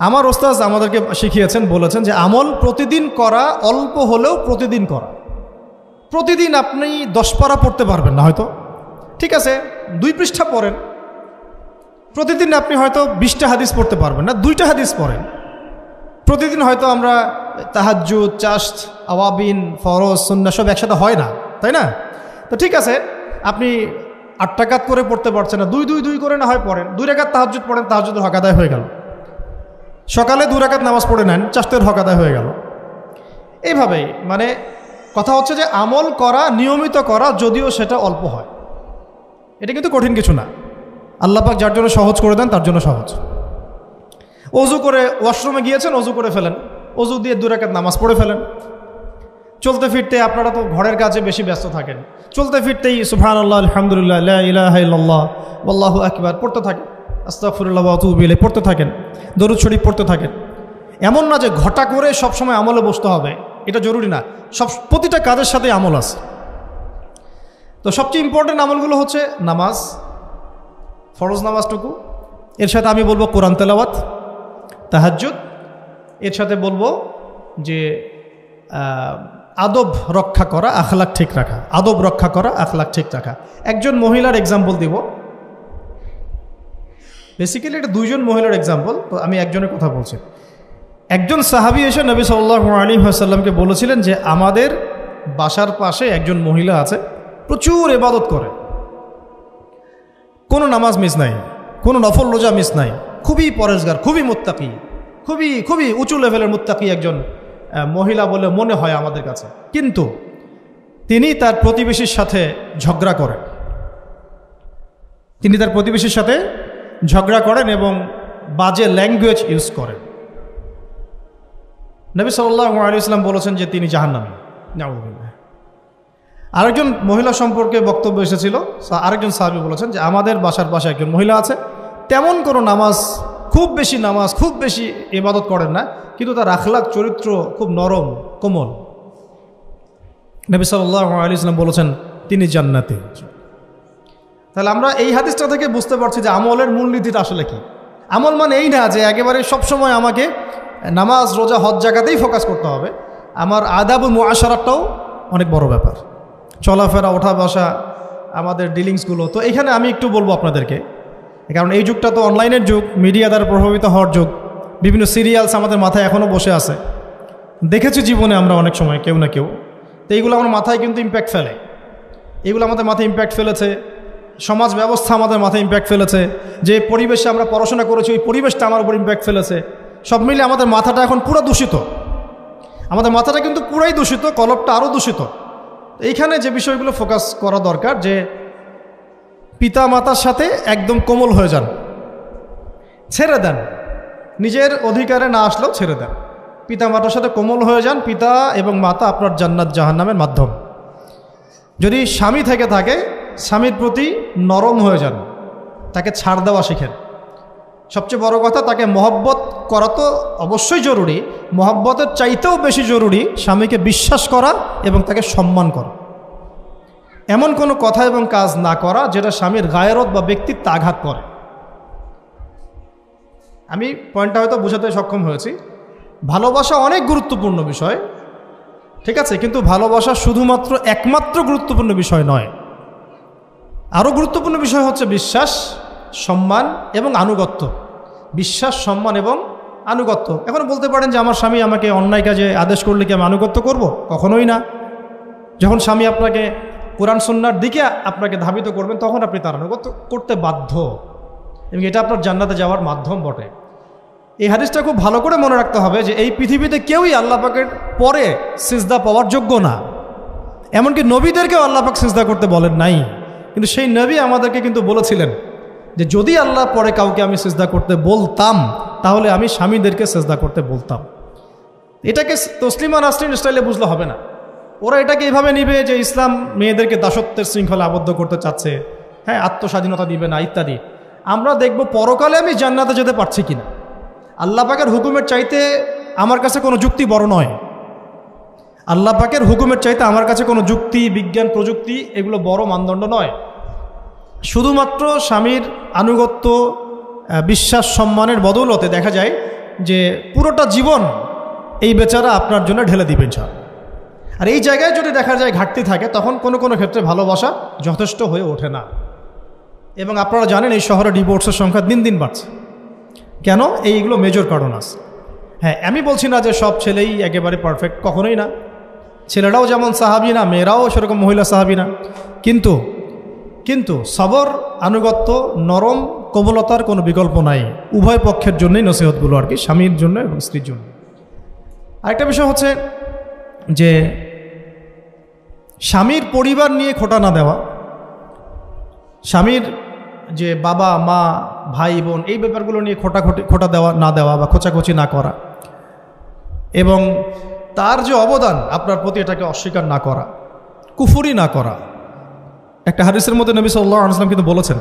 আমার ওস্তাদ আমাদেরকে শিখিয়েছেন, বলেছেন যে আমল প্রতিদিন করা, অল্প হলেও প্রতিদিন করা। প্রতিদিন আপনি 10 পারা পড়তে পারবেন না হয়তো, ঠিক আছে, 2 পৃষ্ঠা পড়েন। প্রতিদিন আপনি হয়তো 20টা হাদিস পড়তে পারবেন না, 2টা হাদিস পড়েন। প্রতিদিন হয়তো আমরা তাহাজ্জুদ, চাশত, আওয়াবিন, ফরজ, সুন্নাহ সব একসাথে হয় না, তাই না? তো ঠিক আছে, আপনি 8 রাকাত করে পড়তে পারছেন না, 2 করে না হয় পড়েন। 2 রাকাত তাহাজ্জুদ পড়েন, তাহাজ্জুদের হক আদায় হয়ে গেল। সকালে 2 রাকাত নামাজ পড়ে নেন, চাশতের হক আদায় হয়ে গেল। এইভাবেই মানে কথা হচ্ছে যে আমল করা, নিয়মিত করা, যদিও সেটা অল্প হয়, এটা কিন্তু কঠিন কিছু না। আল্লাহ পাক যার জন্য সহজ করে দেন তার জন্য সহজ। অজু করে ওয়াশরুমে গিয়েছেন, অজু করে ফেলেন, অজু দিয়ে 2 রাকাত নামাজ পড়ে ফেলেন। চলতে ফিরতে, আপনারা তো ঘরের কাজে বেশি ব্যস্ত থাকেন, চলতে ফিরতেই সুবহানাল্লাহ, আলহামদুলিল্লাহ, লা ইলাহা ইল্লাল্লাহ, আল্লাহু আকবার পড়তে থাকে। আস্তাগফিরুল্লাহ ওয়া আতুবু ইলাইহি পড়তে থাকেন, দরুদ শরীফ পড়তে থাকেন। এমন না যে ঘটা করে সবসময় আমলে বসতে হবে, এটা জরুরি না। প্রতিটা কাজের সাথে আমল আছে। তো সবচেয়ে ইম্পর্টেন্ট আমলগুলো হচ্ছে নামাজ, ফরজ নামাজটুকু, এর সাথে আমি বলবো কোরআন তেলাওয়াত, তাহাজ্জুদ, এর সাথে বলবো যে আদব রক্ষা করা, আখলাক ঠিক রাখা। আদব রক্ষা করা, আখলাক ঠিক রাখা। একজন মহিলার এক্সাম্পল দিব, বেসিক্যালি এটা দুইজন মহিলার এক্সাম্পল, তো আমি একজনের কথা বলছি। একজন সাহাবী এসে নবী সাল্লাল্লাহু আলাইহি ওয়াসাল্লামকে বলেছিলেন যে আমাদের বাসার পাশে একজন মহিলা আছে, প্রচুর ইবাদত করে, কোনো নামাজ মিস নাই, কোনো নফল রোজা মিস নাই, খুবই পরেজগার, খুবই মুত্তাকি, খুবই খুবই উঁচু লেভেলের মুত্তাকি একজন মহিলা বলে মনে হয় আমাদের কাছে। কিন্তু তিনি তার প্রতিবেশীর সাথে ঝগড়া করেন, এবং বাজে ল্যাঙ্গুয়েজ ইউজ করেন। নবী সাল্লাল্লাহু আলাইহি ওয়াসাল্লাম বলেছেন যে তিনি জাহান্নামী। নাউযুবিল্লাহ। আরেকজন মহিলা সম্পর্কে বক্তব্য এসেছিল, আরেকজন সাহাবী বলেছেন যে আমাদের বাসার পাশে একজন মহিলা আছে, তেমন কোনো নামাজ, খুব বেশি ইবাদত করেন না, কিন্তু তার আখলাক চরিত্র খুব নরম কোমল। নবী সাল্লাল্লাহু আলাইহি ওয়াসাল্লাম বলেছেন তিনি জান্নাতি। তাহলে আমরা এই হাদিসটা থেকে বুঝতে পারছি যে আমলের মূলনীতিটা আসলে কি। আমল মানে এই না যে একেবারে সবসময় আমাকে নামাজ, রোজা, হজ জাকাতেই ফোকাস করতে হবে। আমার আদাব ও মুআশারাটাও অনেক বড় ব্যাপার, চলাফেরা, ওঠা বসা, আমাদের ডিলিংসগুলো। তো এখানে আমি একটু বলবো আপনাদেরকে, কারণ এই যুগটা তো অনলাইনের যুগ, মিডিয়া দ্বারা প্রভাবিত হওয়ার যুগ। বিভিন্ন সিরিয়ালস আমাদের মাথায় এখনও বসে আছে, দেখেছি জীবনে আমরা অনেক সময় কেউ না কেউ। তো এইগুলো আমার মাথায় কিন্তু ইম্প্যাক্ট ফেলে, এগুলো আমাদের মাথায় ইম্প্যাক্ট ফেলেছে। সমাজ ব্যবস্থা আমাদের মাথায় ইম্প্যাক্ট ফেলেছে, যে পরিবেশে আমরা পড়াশোনা করেছি ওই পরিবেশটা আমার উপর ইম্প্যাক্ট ফেলেছে। সব মিলে আমাদের মাথাটা এখন পুরো দূষিত, আমাদের মাথাটা কিন্তু পুরাই দূষিত, কলবটা আরও দূষিত। এইখানে যে বিষয়গুলো ফোকাস করা দরকার, যে পিতা মাতার সাথে একদম কোমল হয়ে যান, ছেড়ে দেন, নিজের অধিকারে না আসলেও ছেড়ে দেন, পিতা মাতার সাথে কোমল হয়ে যান। পিতা এবং মাতা আপনার জান্নাত জাহান্নামের মাধ্যম। যদি স্বামী থেকে থাকে, স্বামীর প্রতি নরম হয়ে যান, তাকে ছাড় দেওয়া শিখেন। সবচেয়ে বড় কথা, তাকে মহব্বত করা তো অবশ্যই জরুরি, মহব্বতের চাইতেও বেশি জরুরি স্বামীকে বিশ্বাস করা এবং তাকে সম্মান করা। এমন কোনো কথা এবং কাজ না করা যেটা স্বামীর গায়রত বা ব্যক্তিত্ব আঘাত করে। আমি পয়েন্টটা হয়তো বোঝাতে সক্ষম হয়েছি। ভালোবাসা অনেক গুরুত্বপূর্ণ বিষয়, ঠিক আছে, কিন্তু ভালোবাসা শুধুমাত্র একমাত্র গুরুত্বপূর্ণ বিষয় নয়। আরও গুরুত্বপূর্ণ বিষয় হচ্ছে বিশ্বাস, সম্মান এবং আনুগত্য। বিশ্বাস, সম্মান এবং আনুগত্য। এখন বলতে পারেন যে আমার স্বামী আমাকে অন্যায় কাজে আদেশ করলে কি আমি আনুগত্য করব? কখনোই না। যখন স্বামী আপনাকে কোরআন সুন্নাহর দিকে আপনাকে ধাবিত করবেন, তখন আপনি তার আনুগত্য করতে বাধ্য, এবং এটা আপনার জান্নাতে যাওয়ার মাধ্যম বটে। এই হাদিসটা খুব ভালো করে মনে রাখতে হবে যে এই পৃথিবীতে কেউই আল্লাহ পাকের পরে সিজদা পাওয়ার যোগ্য না। এমনকি নবীদেরকেও আল্লাহ পাক সিজদা করতে বলেন নাই, কিন্তু সেই নবী আমাদেরকে কিন্তু বলেছিলেন যে যদি আল্লাহ পরে কাউকে আমি সিজদা করতে বলতাম, তাহলে আমি স্বামীদেরকে সিজদা করতে বলতাম। এটাকে তসলিমা নাসরিন স্টাইলে বুঝলে হবে না। ওরা এটাকে এভাবে নিবে যে ইসলাম মেয়েদেরকে দাসত্বের শৃঙ্খলা আবদ্ধ করতে চাচ্ছে, হ্যাঁ, আত্মস্বাধীনতা দিবে না ইত্যাদি। আমরা দেখব পরকালে আমি জান্নাতে যেতে পারছি কিনা। আল্লাহ পাকের হুকুমের চাইতে আমার কাছে কোনো যুক্তি বড় নয়। আল্লাহ পাকের হুকুমের চাইতে আমার কাছে কোনো যুক্তি, বিজ্ঞান, প্রযুক্তি এগুলো বড় মানদণ্ড নয়। শুধুমাত্র স্বামীর আনুগত্য, বিশ্বাস, সম্মানের বদৌলতে দেখা যায় যে পুরোটা জীবন এই বেচারা আপনার জন্য ঢেলে দিবেন। আর এই জায়গায় যদি দেখা যায় ঘাটতি থাকে, তখন কোনো কোনো ক্ষেত্রে ভালোবাসা যথেষ্ট হয়ে ওঠে না। এবং আপনারা জানেন এই শহরে ডিভোর্সের সংখ্যা দিন দিন বাড়ছে। কেন? এইগুলো মেজর কারণ আছে। হ্যাঁ, আমি বলছি না যে সব ছেলেই একেবারে পারফেক্ট, কখনোই না। ছেলেরাও যেমন সাহাবী না, মেয়েরাও সেরকম মহিলা সাহাবী না। কিন্তু সবর, আনুগত্য, নরম, কোমলতার কোনো বিকল্প নাই। উভয় পক্ষের জন্যই নসিহতগুলো আর কি, স্বামীর জন্য এবং স্ত্রীর জন্য। আরেকটা বিষয় হচ্ছে যে স্বামীর পরিবার নিয়ে খোঁটা না দেওয়া, স্বামীর যে বাবা মা ভাই বোন এই ব্যাপারগুলো নিয়ে খোঁটা দেওয়া না দেওয়া বা খোঁচাখুচি না করা, এবং তার যে অবদান আপনার প্রতি এটাকে অস্বীকার না করা, কুফরি না করা। একটা হাদিসের মধ্যে নবী সাল্লাল্লাহু আলাইহি ওয়াসাল্লাম কিন্তু বলেছেন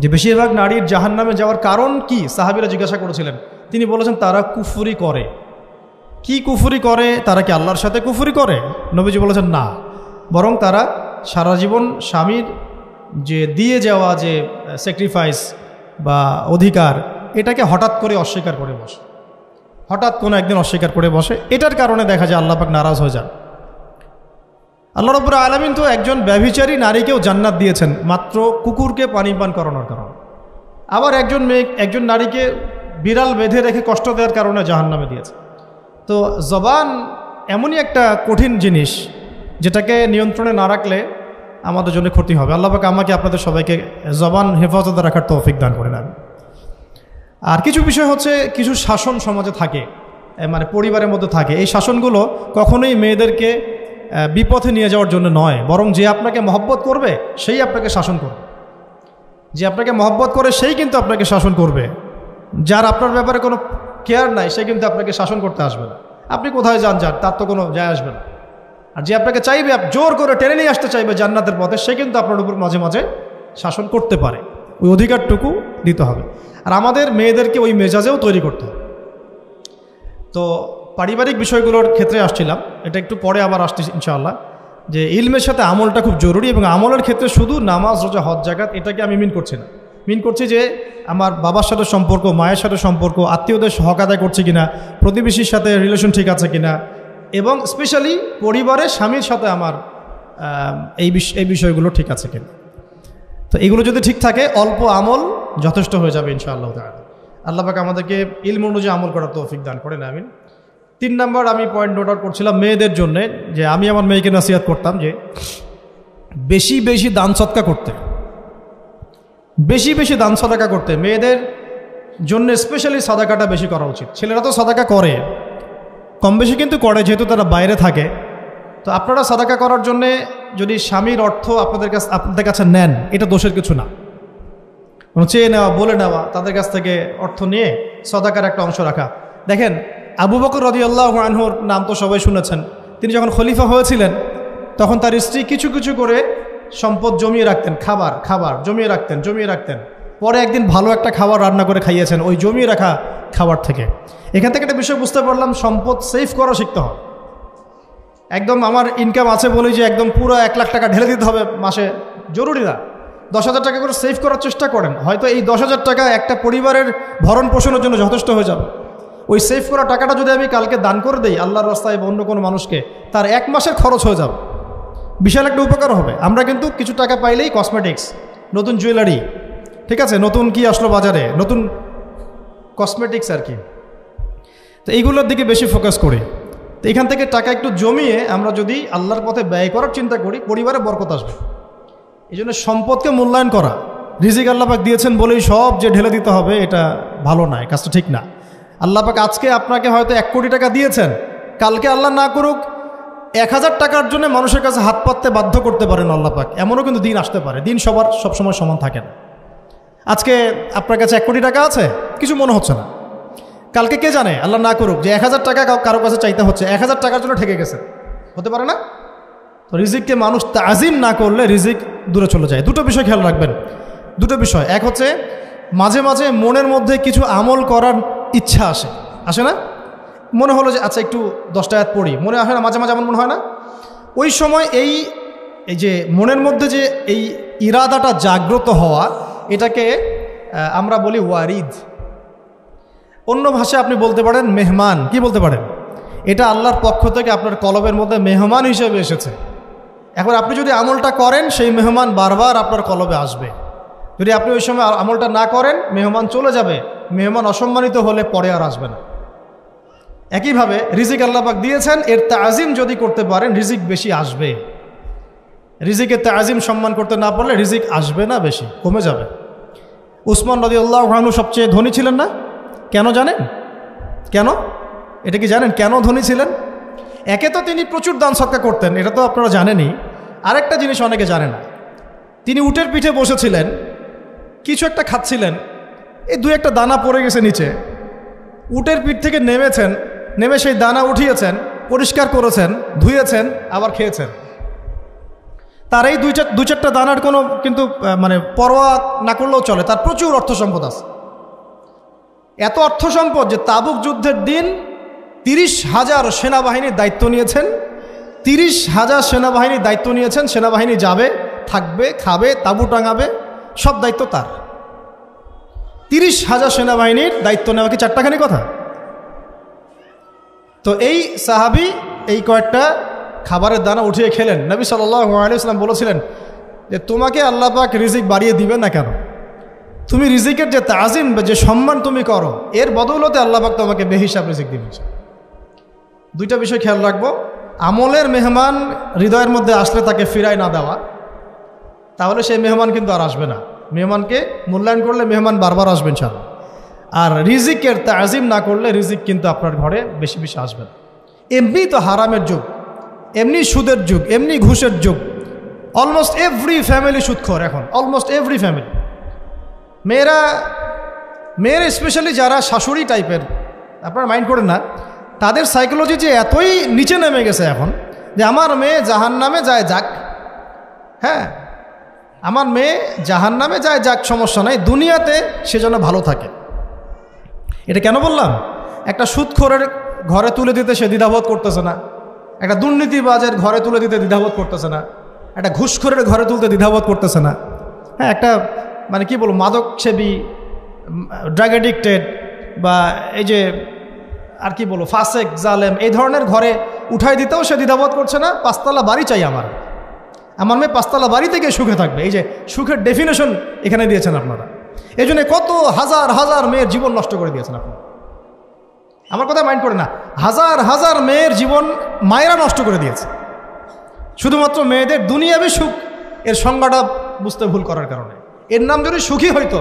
যে বেশিরভাগ নারীর জাহান্নামে যাওয়ার কারণ কি সাহাবীরা জিজ্ঞাসা করেছিলেন। তিনি বলেছেন তারা কুফরি করে। কি কুফরি করে? তারা কি আল্লাহর সাথে কুফরি করে? নবীজি বলেছেন না, বরং তারা সারা জীবন স্বামীর যে দিয়ে যাওয়া যে স্যাক্রিফাইস বা অধিকার, এটাকে হঠাৎ করে অস্বীকার করে বসে, হঠাৎ কোনো একদিন অস্বীকার করে বসে। এটার কারণে দেখা যায় আল্লাহ পাক নারাজ হয়ে যান। আল্লাহ রাব্বুল আলামিন তো একজন ব্যভিচারী নারীকেও জান্নাত দিয়েছেন মাত্র কুকুরকে পানি পান করানোর কারণে। আবার একজন নারীকে বিড়াল বেঁধে রেখে কষ্ট দেওয়ার কারণে জাহান্নামে দিয়েছে। তো জবান এমনই একটা কঠিন জিনিস, যেটাকে নিয়ন্ত্রণে না রাখলে আমাদের জন্য ক্ষতি হবে। আল্লাহ পাক আমাকে আপনাদের সবাইকে জবান হেফাজতে রাখার তৌফিক দান করে নেন। আর কিছু বিষয় হচ্ছে, কিছু শাসন সমাজে থাকে, মানে পরিবারের মধ্যে থাকে। এই শাসনগুলো কখনোই মেয়েদেরকে বিপথে নিয়ে যাওয়ার জন্য নয়, বরং যে আপনাকে মহব্বত করবে সেই আপনাকে শাসন করবে। যে আপনাকে মহব্বত করে সেই কিন্তু আপনাকে শাসন করবে। যার আপনার ব্যাপারে কোনো কেয়ার নাই সে কিন্তু আপনাকে শাসন করতে আসবে না। আপনি কোথায় যান তার তো কোনো যায় আসবে না। আর যে আপনাকে চাইবে, জোর করে টেনে নিয়ে আসতে চাইবে জান্নাতের পথে, সে কিন্তু আপনার উপর মাঝে মাঝে শাসন করতে পারে। ওই অধিকারটুকু দিতে হবে। আর আমাদের মেয়েদেরকে ওই মেজাজেও তৈরি করতে হবে। তো পারিবারিক বিষয়গুলোর ক্ষেত্রে আসছিলাম, এটা একটু পরে আবার আসছি ইনশাআল্লাহ, যে ইলমের সাথে আমলটা খুব জরুরি। এবং আমলের ক্ষেত্রে শুধু নামাজ, রোজা, হজ, যাকাত এটাকে আমি মিন করছি না। মিন করছি যে আমার বাবার সাথে সম্পর্ক, মায়ের সাথে সম্পর্ক, আত্মীয়দের হক আদায় করছি কিনা, প্রতিবেশীর সাথে রিলেশন ঠিক আছে কিনা, এবং স্পেশালি পরিবারের স্বামীর সাথে আমার এই বিষয়গুলো ঠিক আছে কিনা। তো এগুলো যদি ঠিক থাকে অল্প আমল যথেষ্ট হয়ে যাবে ইনশাআল্লাহ তাআলা। আল্লাহ পাক আমাদেরকে ইলম অনুযায়ী আমল করার তৌফিক দান করেন, আমিন। 3 নম্বর আমি পয়েন্ট নোট আউট করছিলাম মেয়েদের জন্যে, যে আমি আমার মেয়েকে নসিহত করতাম যে বেশি বেশি দান সদকা করতে, বেশি বেশি দান সদকা করতে। মেয়েদের জন্য স্পেশালি সাদাকাটা বেশি করা উচিত। ছেলেরা তো সাদাকা করে, কম বেশি কিন্তু করে, যেহেতু তারা বাইরে থাকে। তো আপনারা সাদাকা করার জন্যে যদি স্বামীর অর্থ আপনাদের কাছে নেন, এটা দোষের কিছু না। চেয়ে নেওয়া, বলে নেওয়া, তাদের কাছ থেকে অর্থ নিয়ে সাদাকার একটা অংশ রাখা। দেখেন, আবু বকর রাদিয়াল্লাহু আনহুর নাম তো সবাই শুনেছেন। তিনি যখন খলিফা হয়েছিলেন তখন তার স্ত্রী কিছু কিছু করে সম্পদ জমিয়ে রাখতেন, খাবার জমিয়ে রাখতেন। পরে একদিন ভালো একটা খাবার রান্না করে খাইয়েছেন ওই জমিয়ে রাখা খাবার থেকে। এখান থেকে একটা বিষয় বুঝতে পারলাম, সম্পদ সেভ করা শিখতে হয়। একদম আমার ইনকাম আছে বলেই যে একদম পুরো 1 লাখ টাকা ঢেলে দিতে হবে মাসে, জরুরি না। 10,000 টাকা করে সেভ করার চেষ্টা করেন, হয়তো এই 10,000 টাকা একটা পরিবারের ভরণ পোষণের জন্য যথেষ্ট হয়ে যাবে। ওই সেভ করা টাকাটা যদি আমি কালকে দান করে দিই আল্লাহর রাস্তায় বা অন্য কোনো মানুষকে, তার 1 মাসের খরচ হয়ে যাবে, বিশাল একটা উপকার হবে। আমরা কিন্তু কিছু টাকা পাইলেই কসমেটিক্স, নতুন জুয়েলারি, ঠিক আছে, নতুন কি আসলো বাজারে, নতুন কসমেটিক্স আর কি, তো এইগুলোর দিকে বেশি ফোকাস করি। তো এখান থেকে টাকা একটু জমিয়ে আমরা যদি আল্লাহর পথে ব্যয় করার চিন্তা করি, পরিবারে বরকত আসবে। এই জন্য সম্পদকে মূল্যায়ন করা। রিজিক আল্লাহ পাক দিয়েছেন বলেই সব যে ঢেলে দিতে হবে, এটা ভালো না, এই কাজটা ঠিক না। আল্লাহ পাক আজকে আপনাকে হয়তো 1 কোটি টাকা দিয়েছেন, কালকে আল্লাহ না করুক 1000 টাকার জন্য মানুষের কাছে হাত পাততে বাধ্য করতে পারেন আল্লাহ পাক। এমনও কিন্তু দিন আসতে পারে, দিন সবার সবসময় সমান থাকে না। আজকে আপনার কাছে 1 কোটি টাকা আছে, কিছু মনে হচ্ছে না, কালকে কে জানে আল্লাহ না করুক যে 1000 টাকা কারো কাছে চাইতে হচ্ছে, 1000 টাকার জন্য ঠেকে গেছে, হতে পারে না। তো রিজিককে মানুষ তাজিম না করলে রিজিক দূরে চলে যায়। দুটো বিষয় খেয়াল রাখবেন, দুটো বিষয়। এক হচ্ছে মাঝে মাঝে মনের মধ্যে কিছু আমল করার ইচ্ছা আসে না? মনে হলো যে আচ্ছা একটু 10টা আয়াত পড়ি, মনে আসে না মাঝে মাঝে, এমন মনে হয় না? ওই সময় এই যে মনের মধ্যে যে এই ইরাদাটা জাগ্রত হওয়া, এটাকে আমরা বলি ওয়ারিদ। অন্য ভাষায় আপনি বলতে পারেন মেহমান। কি বলতে পারেন? এটা আল্লাহর পক্ষ থেকে আপনার কলবের মধ্যে মেহমান হিসেবে এসেছে। এখন আপনি যদি আমলটা করেন, সেই মেহমান বারবার আপনার কলবে আসবে। যদি আপনি ওই সময় আমলটা না করেন, মেহমান চলে যাবে, মেহমান অসম্মানিত হলে পরে আর আসবে না। একইভাবে রিজিক আল্লাহ পাক দিয়েছেন, এর তাজিম যদি করতে পারেন রিজিক বেশি আসবে। রিজিকের তাজিম সম্মান করতে না পারলে রিজিক আসবে না, বেশি কমে যাবে। উসমান রাদিয়াল্লাহু আনহু সবচেয়ে ধনী ছিলেন না? কেন জানেন? কেন? এটা কি জানেন কেন ধনী ছিলেন? একে তো তিনি প্রচুর দান সদকা করতেন, এটা তো আপনারা জানেনই। আরেকটা জিনিস অনেকে জানে না, তিনি উটের পিঠে বসেছিলেন, কিছু একটা খাচ্ছিলেন, এই 2-1টা দানা পড়ে গেছে নিচে। উটের পিঠ থেকে নেমেছেন, নেমে সেই দানা উঠিয়েছেন, পরিষ্কার করেছেন, ধুয়েছেন, আবার খেয়েছেন। তার এই দু চারটা দানার কোনো কিন্তু মানে পরোয়া না করলেও চলে, তার প্রচুর অর্থ সম্পদ আছে। এত অর্থ সম্পদ যে তাবুক যুদ্ধের দিন 30,000 সেনাবাহিনীর দায়িত্ব নিয়েছেন। 30,000 সেনাবাহিনীর দায়িত্ব নিয়েছেন। সেনাবাহিনী যাবে, থাকবে, খাবে, তাঁবু টাঙাবে, সব দায়িত্ব তার। 30,000 সেনাবাহিনীর দায়িত্ব নেওয়া কি চারটাখানি কথা? তো এই সাহাবী এই কয়েকটা খাবারের দানা উঠিয়ে খেলেন। নবী সাল্লাল্লাহু আলাইহি ওয়াসাল্লাম বলেছিলেন যে তোমাকে আল্লাহ পাক রিজিক বাড়িয়ে দিবেন না কেন? তুমি রিজিকের যে তাজিম, যে সম্মান তুমি করো, এর বদৌলতে আল্লাহ পাক তোমাকে বেহিসাব রিজিক দিবেন। দুইটা বিষয় খেয়াল রাখবো। আমলের মেহমান হৃদয়ের মধ্যে আসলে তাকে ফিরায় না দেওয়া, তাহলে সেই মেহমান কিন্তু আর আসবে না। মেহমানকে মূল্যায়ন করলে মেহমান বারবার আসবেন ইনশাআল্লাহ। আর রিজিকের তাজিম না করলে রিজিক কিন্তু আপনার ঘরে বেশি বেশি আসবে না। এমনি তো হারামের যুগ, এমনি সুদের যুগ, এমনি ঘুষের যুগ। অলমোস্ট এভরি ফ্যামিলি সুদখোর এখন, অলমোস্ট এভরি ফ্যামিলি। মেয়েরা স্পেশালি যারা শাশুড়ি টাইপের, আপনারা মাইন্ড করেন না, তাদের সাইকোলজি যে এতই নিচে নেমে গেছে এখন যে আমার মেয়ে জাহান্নামে যায় যাক, হ্যাঁ আমার মেয়ে জাহান্নামে যায় যাক, সমস্যা নাই, দুনিয়াতে সে যেন ভালো থাকে। এটা কেন বললাম? একটা সুদখোরের ঘরে তুলে দিতে সে দ্বিধাবোধ করতেছে না, একটা দুর্নীতিবাজের ঘরে তুলে দিতে দ্বিধাবোধ করতেছে না, একটা ঘুষখোরের ঘরে তুলতে দ্বিধাবোধ করতেছে না, হ্যাঁ একটা মানে কি বলবো মাদকসেবী, ড্রাগ অ্যাডিক্টেড বা এই যে আর কি বলবো ফাসেক, জালেম, এই ধরনের ঘরে উঠাই দিতেও সে দ্বিধাবোধ করছে না। 5 তলা বাড়ি চাই আমার মেয়ে 5 তলা বাড়ি থেকে সুখে থাকবে। এই যে সুখের ডেফিনেশন এখানে দিয়েছেন আপনারা। এই জন্য কত হাজার হাজার মেয়ের জীবন নষ্ট করে দিয়েছেন আপনারা। আমার কথা মাইন্ড করে না, হাজার হাজার মেয়ের জীবন মায়েরা নষ্ট করে দিয়েছে শুধুমাত্র মেয়েদের দুনিয়াবী সুখ এর সংজ্ঞাটা বুঝতে ভুল করার কারণে। এর নাম যদি সুখী হইতো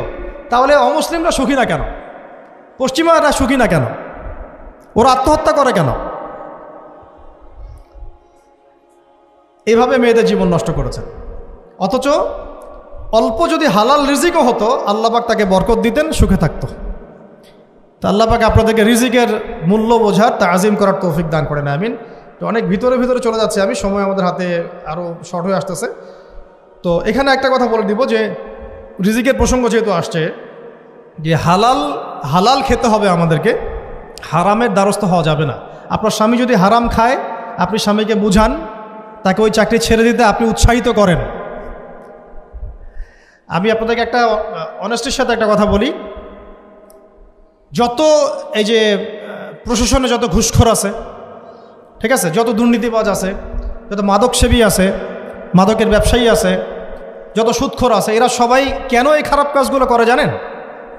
তাহলে অমুসলিমরা সুখী না কেন? পশ্চিমারা সুখী না কেন? ওরা আত্মহত্যা করে কেন? এইভাবে মেয়েদের জীবন নষ্ট করেছে। অথচ অল্প যদি হালাল রিজিকও হতো আল্লাহ পাক তাকে বরকত দিতেন, সুখে থাকতো। তা আল্লাহ পাক আপনাদেরকে রিজিকের মূল্য বোঝার, তাজিম করার তৌফিক দান করেন, আমিন। তো অনেক ভিতরে চলে যাচ্ছে আমি, সময় আমাদের হাতে আরও শর্ট হয়ে আসতেছে। তো এখানে একটা কথা বলে দিব যে রিজিকের প্রসঙ্গ যেহেতু আসছে, যে হালাল খেতে হবে আমাদেরকে, হারামের দ্বারস্থ হওয়া যাবে না। আপনার স্বামী যদি হারাম খায়, আপনি স্বামীকে বুঝান, তাকে ওই চাকরি ছেড়ে দিতে আপনি উৎসাহিত করেন। আমি আপনাদেরকে একটা অনেস্টির সাথে একটা কথা বলি, যত এই যে প্রশাসনে যত ঘুষখোর আছে, ঠিক আছে, যত দুর্নীতিবাজ আছে, যত মাদকসেবী আছে, মাদকের ব্যবসায়ী আছে, যত সুদখোর আছে, এরা সবাই কেন এই খারাপ কাজগুলো করে জানেন?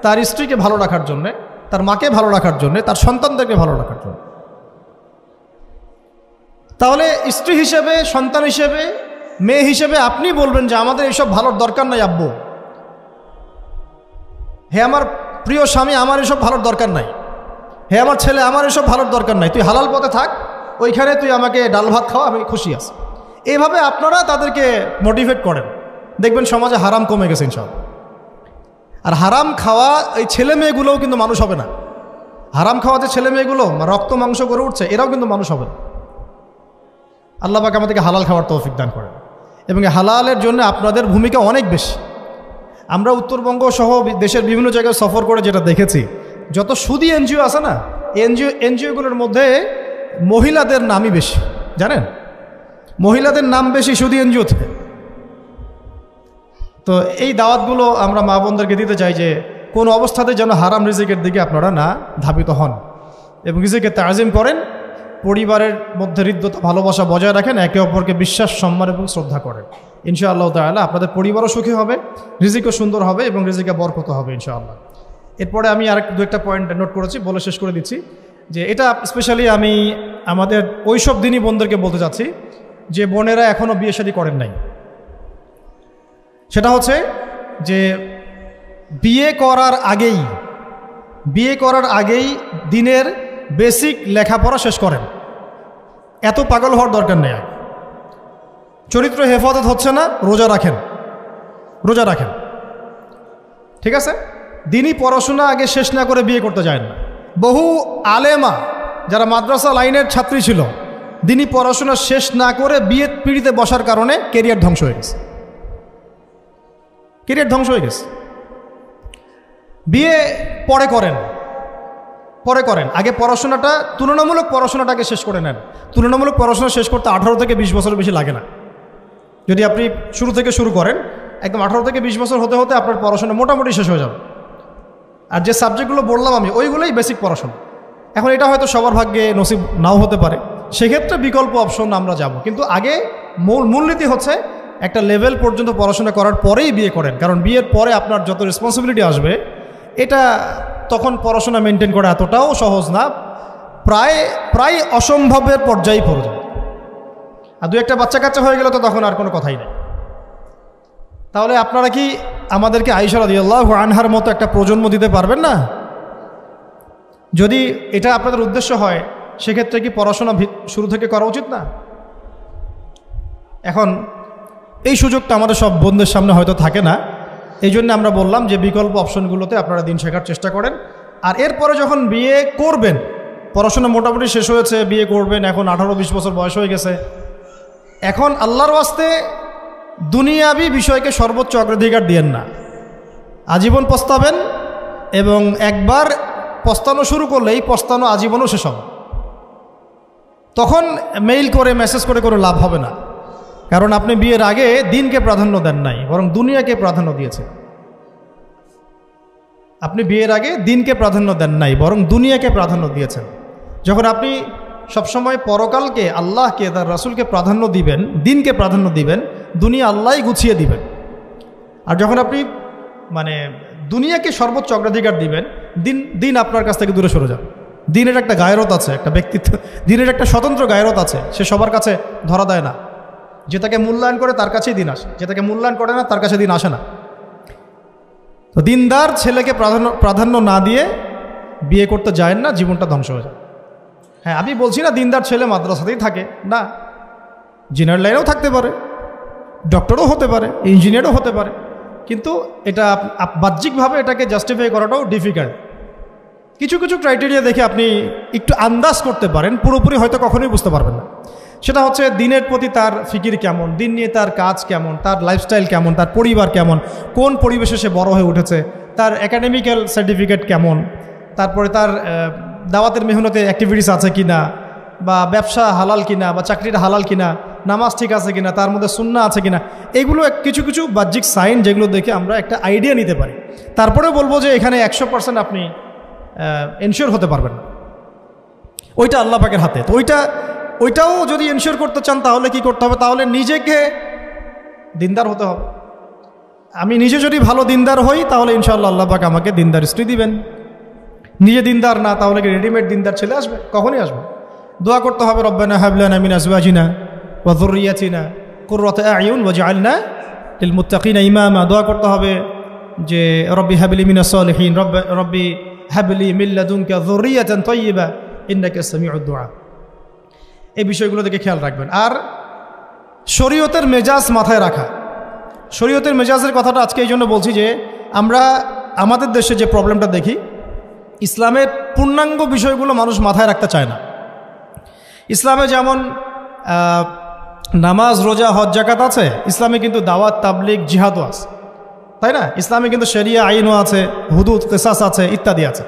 তার স্ত্রীকে ভালো রাখার জন্যে, তার মাকে ভালো রাখার জন্যে, তার সন্তানদেরকে ভালো রাখার জন্য। তাহলে স্ত্রী হিসেবে, সন্তান হিসেবে, মেয়ে হিসেবে আপনি বলবেন যে আমাদের এইসব ভালোর দরকার নাই আব্বু, হে আমার প্রিয় স্বামী, আমার এসব ভালোর দরকার নাই, হে আমার ছেলে, আমার এসব ভালোর দরকার নাই, তুই হালাল পথে থাক, ওইখানে তুই আমাকে ডাল ভাত খাওয়া, আমি খুশি আছি। এইভাবে আপনারা তাদেরকে মোটিভেট করেন, দেখবেন সমাজে হারাম কমে গেছে ইনশাআল্লাহ। আর হারাম খাওয়া এই ছেলে মেয়েগুলোও কিন্তু মানুষ হবে না। হারাম খাওয়া যে ছেলে মেয়েগুলো রক্ত মাংস করে উঠছে, এরাও কিন্তু মানুষ হবে না। আল্লাহ পাক আমাদেরকে হালাল খাওয়ার তৌফিক দান করেন, এবং হালালের জন্য আপনাদের ভূমিকা অনেক বেশি। আমরা উত্তরবঙ্গ সহ দেশের বিভিন্ন জায়গায় সফর করে যেটা দেখেছি, যত সুদী এনজিও আছে না, এনজিওগুলোর মধ্যে মহিলাদের নামই বেশি, জানেন? মহিলাদের নাম বেশি সুদী এনজিওতে। তো এই দাওয়াতগুলো আমরা মা বোনদেরকে দিতে চাই যে কোন অবস্থাতে যেন হারাম রিজিকের দিকে আপনারা না ধাবিত হন, এবং রিজিকে তাজিম করেন, পরিবারের মধ্যে হৃদ্যতা, ভালোবাসা বজায় রাখেন, একে অপরকে বিশ্বাস, সম্মান এবং শ্রদ্ধা করেন। ইনশাআল্লাহ তাআলা আপনাদের পরিবারও সুখী হবে, রিজিকও সুন্দর হবে এবং রিজিকে বরকত হবে ইনশাআল্লাহ। এরপরে আমি আর দু একটা পয়েন্ট নোট করেছি, বলে শেষ করে দিচ্ছি। যে এটা স্পেশালি আমি আমাদের ওইসব দিনই বোনদেরকে বলতে চাচ্ছি যে বোনেরা এখনও বিয়ে শাদী করেন নাই। সেটা হচ্ছে যে বিয়ে করার আগেই দিনের বেসিক লেখাপড়া শেষ করেন। এত পাগল হওয়ার দরকার নেই। চরিত্র হেফাজত হচ্ছে না, রোজা রাখেন, ঠিক আছে? দিনই পড়াশোনা আগে শেষ না করে বিয়ে করতে যায় না। বহু আলেমা যারা মাদ্রাসা লাইনের ছাত্রী ছিল, দিনই পড়াশোনা শেষ না করে বিয়ে পিঁড়িতে বসার কারণে কেরিয়ার ধ্বংস হয়ে গেছে। কেরিয়ার ধ্বংস হয়ে গেছে। বিয়ে পরে করেন, আগে পড়াশোনাটা তুলনামূলক পড়াশোনাটাকে শেষ করে নেন। তুলনামূলক পড়াশোনা শেষ করতে 18 থেকে 20 বছর বেশি লাগে না। যদি আপনি শুরু থেকে শুরু করেন, একদম 18 থেকে 20 বছর হতে হতে আপনার পড়াশোনা মোটামুটি শেষ হয়ে যাবে। আর যে সাবজেক্টগুলো বললাম আমি, ওইগুলোই বেসিক পড়াশোনা। এখন এটা হয়তো সবার ভাগ্যে নসিব নাও হতে পারে, সেক্ষেত্রে বিকল্প অপশন আমরা যাব। কিন্তু আগে মূলনীতি হচ্ছে একটা লেভেল পর্যন্ত পড়াশোনা করার পরেই বিয়ে করেন, কারণ বিয়ের পরে আপনার যত রেসপন্সিবিলিটি আসবে, এটা তখন পড়াশোনা মেনটেন করা এতটাও সহজ না, প্রায় অসম্ভবের পর্যায়ে পড়ে যাবে। আর দু একটা বাচ্চা কাচ্চা হয়ে গেলে তো তখন আর কোনো কথাই নেই। তাহলে আপনারা কি আমাদেরকে আয়েশা রাদিয়াল্লাহু আনহার মতো একটা প্রজন্ম দিতে পারবেন না? যদি এটা আপনাদের উদ্দেশ্য হয়, সেক্ষেত্রে কি পড়াশোনা শুরু থেকে করা উচিত না? এখন এই সুযোগটা আমাদের সব বন্ধুদের সামনে হয়তো থাকে না, এই জন্য আমরা বললাম যে বিকল্প অপশনগুলোতে আপনারা দিন শেখার চেষ্টা করেন। আর এরপরে যখন বিয়ে করবেন, পড়াশোনা মোটামুটি শেষ হয়েছে, বিয়ে করবেন, এখন 18-20 বছর বয়স হয়ে গেছে, এখন আল্লাহর ওয়াস্তে দুনিয়াবি বিষয়কে সর্বোচ্চ অগ্রাধিকার দিয়েন না। আজীবন পস্তাবেন, এবং একবার পস্তানো শুরু করলে এই পস্তানো আজীবনও শেষ হবে। তখন মেইল করে মেসেজ করে কোনো লাভ হবে না, কারণ আপনি বিয়ের আগে দিনকে প্রাধান্য দেন নাই, বরং দুনিয়াকে প্রাধান্য দিয়েছেন। আপনি বিয়ের আগে দিনকে প্রাধান্য দেন নাই, বরং দুনিয়াকে প্রাধান্য দিয়েছেন। যখন আপনি সবসময় পরকালকে, আল্লাহকে, তার রাসূলকে প্রাধান্য দিবেন, দিনকে প্রাধান্য দিবেন, দুনিয়া আল্লাহই গুছিয়ে দিবেন। আর যখন আপনি দুনিয়াকে সর্বোচ্চ অগ্রাধিকার দিবেন, দিন আপনার কাছ থেকে দূরে সরে যাবে। দিনের একটা গায়রত আছে, একটা ব্যক্তিত্ব, দিনের একটা স্বতন্ত্র গায়রত আছে, সে সবার কাছে ধরা দেয় না। যে তাকে মূল্যায়ন করে তার কাছেই দিন আসে, যে তাকে মূল্যায়ন করে না তার কাছে দিন আসে না। তো দিনদার ছেলেকে প্রাধান্য না দিয়ে বিয়ে করতে যায়েন না, জীবনটা ধ্বংস হয়ে যায়। হ্যাঁ, আমি বলছি না দিনদার ছেলে মাদ্রাসাতেই থাকে, না, ইঞ্জিনিয়ার লাইনেও থাকতে পারে, ডক্টরও হতে পারে, ইঞ্জিনিয়ারও হতে পারে, কিন্তু এটা বাহ্যিকভাবে এটাকে জাস্টিফাই করাটাও ডিফিকাল্ট। কিছু কিছু ক্রাইটেরিয়া দেখে আপনি একটু আন্দাজ করতে পারেন, পুরোপুরি হয়তো কখনোই বুঝতে পারবেন না। সেটা হচ্ছে দিনের প্রতি তার ফিকির কেমন, দিন নিয়ে তার কাজ কেমন, তার লাইফস্টাইল কেমন, তার পরিবার কেমন, কোন পরিবেশে সে বড় হয়ে উঠেছে, তার একাডেমিক্যাল সার্টিফিকেট কেমন, তারপরে তার দাওয়াতের মেহনতে অ্যাক্টিভিটিস আছে কিনা, বা ব্যবসা হালাল কিনা, বা চাকরিটা হালাল কিনা, নামাজ ঠিক আছে কিনা, তার মধ্যে সুন্নাহ আছে কিনা, এগুলো কিছু কিছু বাহ্যিক সাইন যেগুলো দেখে আমরা একটা আইডিয়া নিতে পারি। তারপরে বলবো যে এখানে 100% আপনি এনশিওর হতে পারবেন না, ওইটা আল্লাহ পাকের হাতে। তো ওইটাও যদি এনশিওর করতে চান তাহলে কি করতে হবে? তাহলে নিজেকে দিনদার হতে হবে। আমি নিজে যদি ভালো দিনদার হই তাহলে ইনশাআল্লাহ আল্লাহ পাক আমাকে দিনদার স্ত্রী দিবেন। নিজে দিনদার না, তাহলে কি রেডিমেড দিনদার ছেলে আসবে? কখনই আসবে। দোয়া করতে হবে, রব্বানা হাব লানা মিন আজওয়াজিনা ওয়া যুররিয়াতিনা কুররাতা আ'য়ুন ওয়াজআলনা লিল মুত্তাকিনা ইমামা। দোয়া করতে হবে যে রব্বি হাবলি মিনাস সালিহিন, রব্বি হাবলি মিন লাদুনকা যুররিয়াতান তাইয়্যিবা ইন্নাকা সামিউদ দুআ। এই বিষয়গুলো থেকে খেয়াল রাখবেন। আর শরীয়তের মেজাজ মাথায় রাখা। শরীয়তের মেজাজের কথাটা আজকে এই জন্য বলছি যে আমরা আমাদের দেশে যে প্রবলেমটা দেখি, ইসলামের পূর্ণাঙ্গ বিষয়গুলো মানুষ মাথায় রাখতে চায় না। ইসলামে যেমন নামাজ, রোজা, হজ, যাকাত আছে, ইসলামে কিন্তু দাওয়াত, তাবলিগ, জিহাদও আছে, তাই না? ইসলামে কিন্তু শরিয়া আইনও আছে, হুদুদ, কিসাস আছে, ইত্যাদি আছে।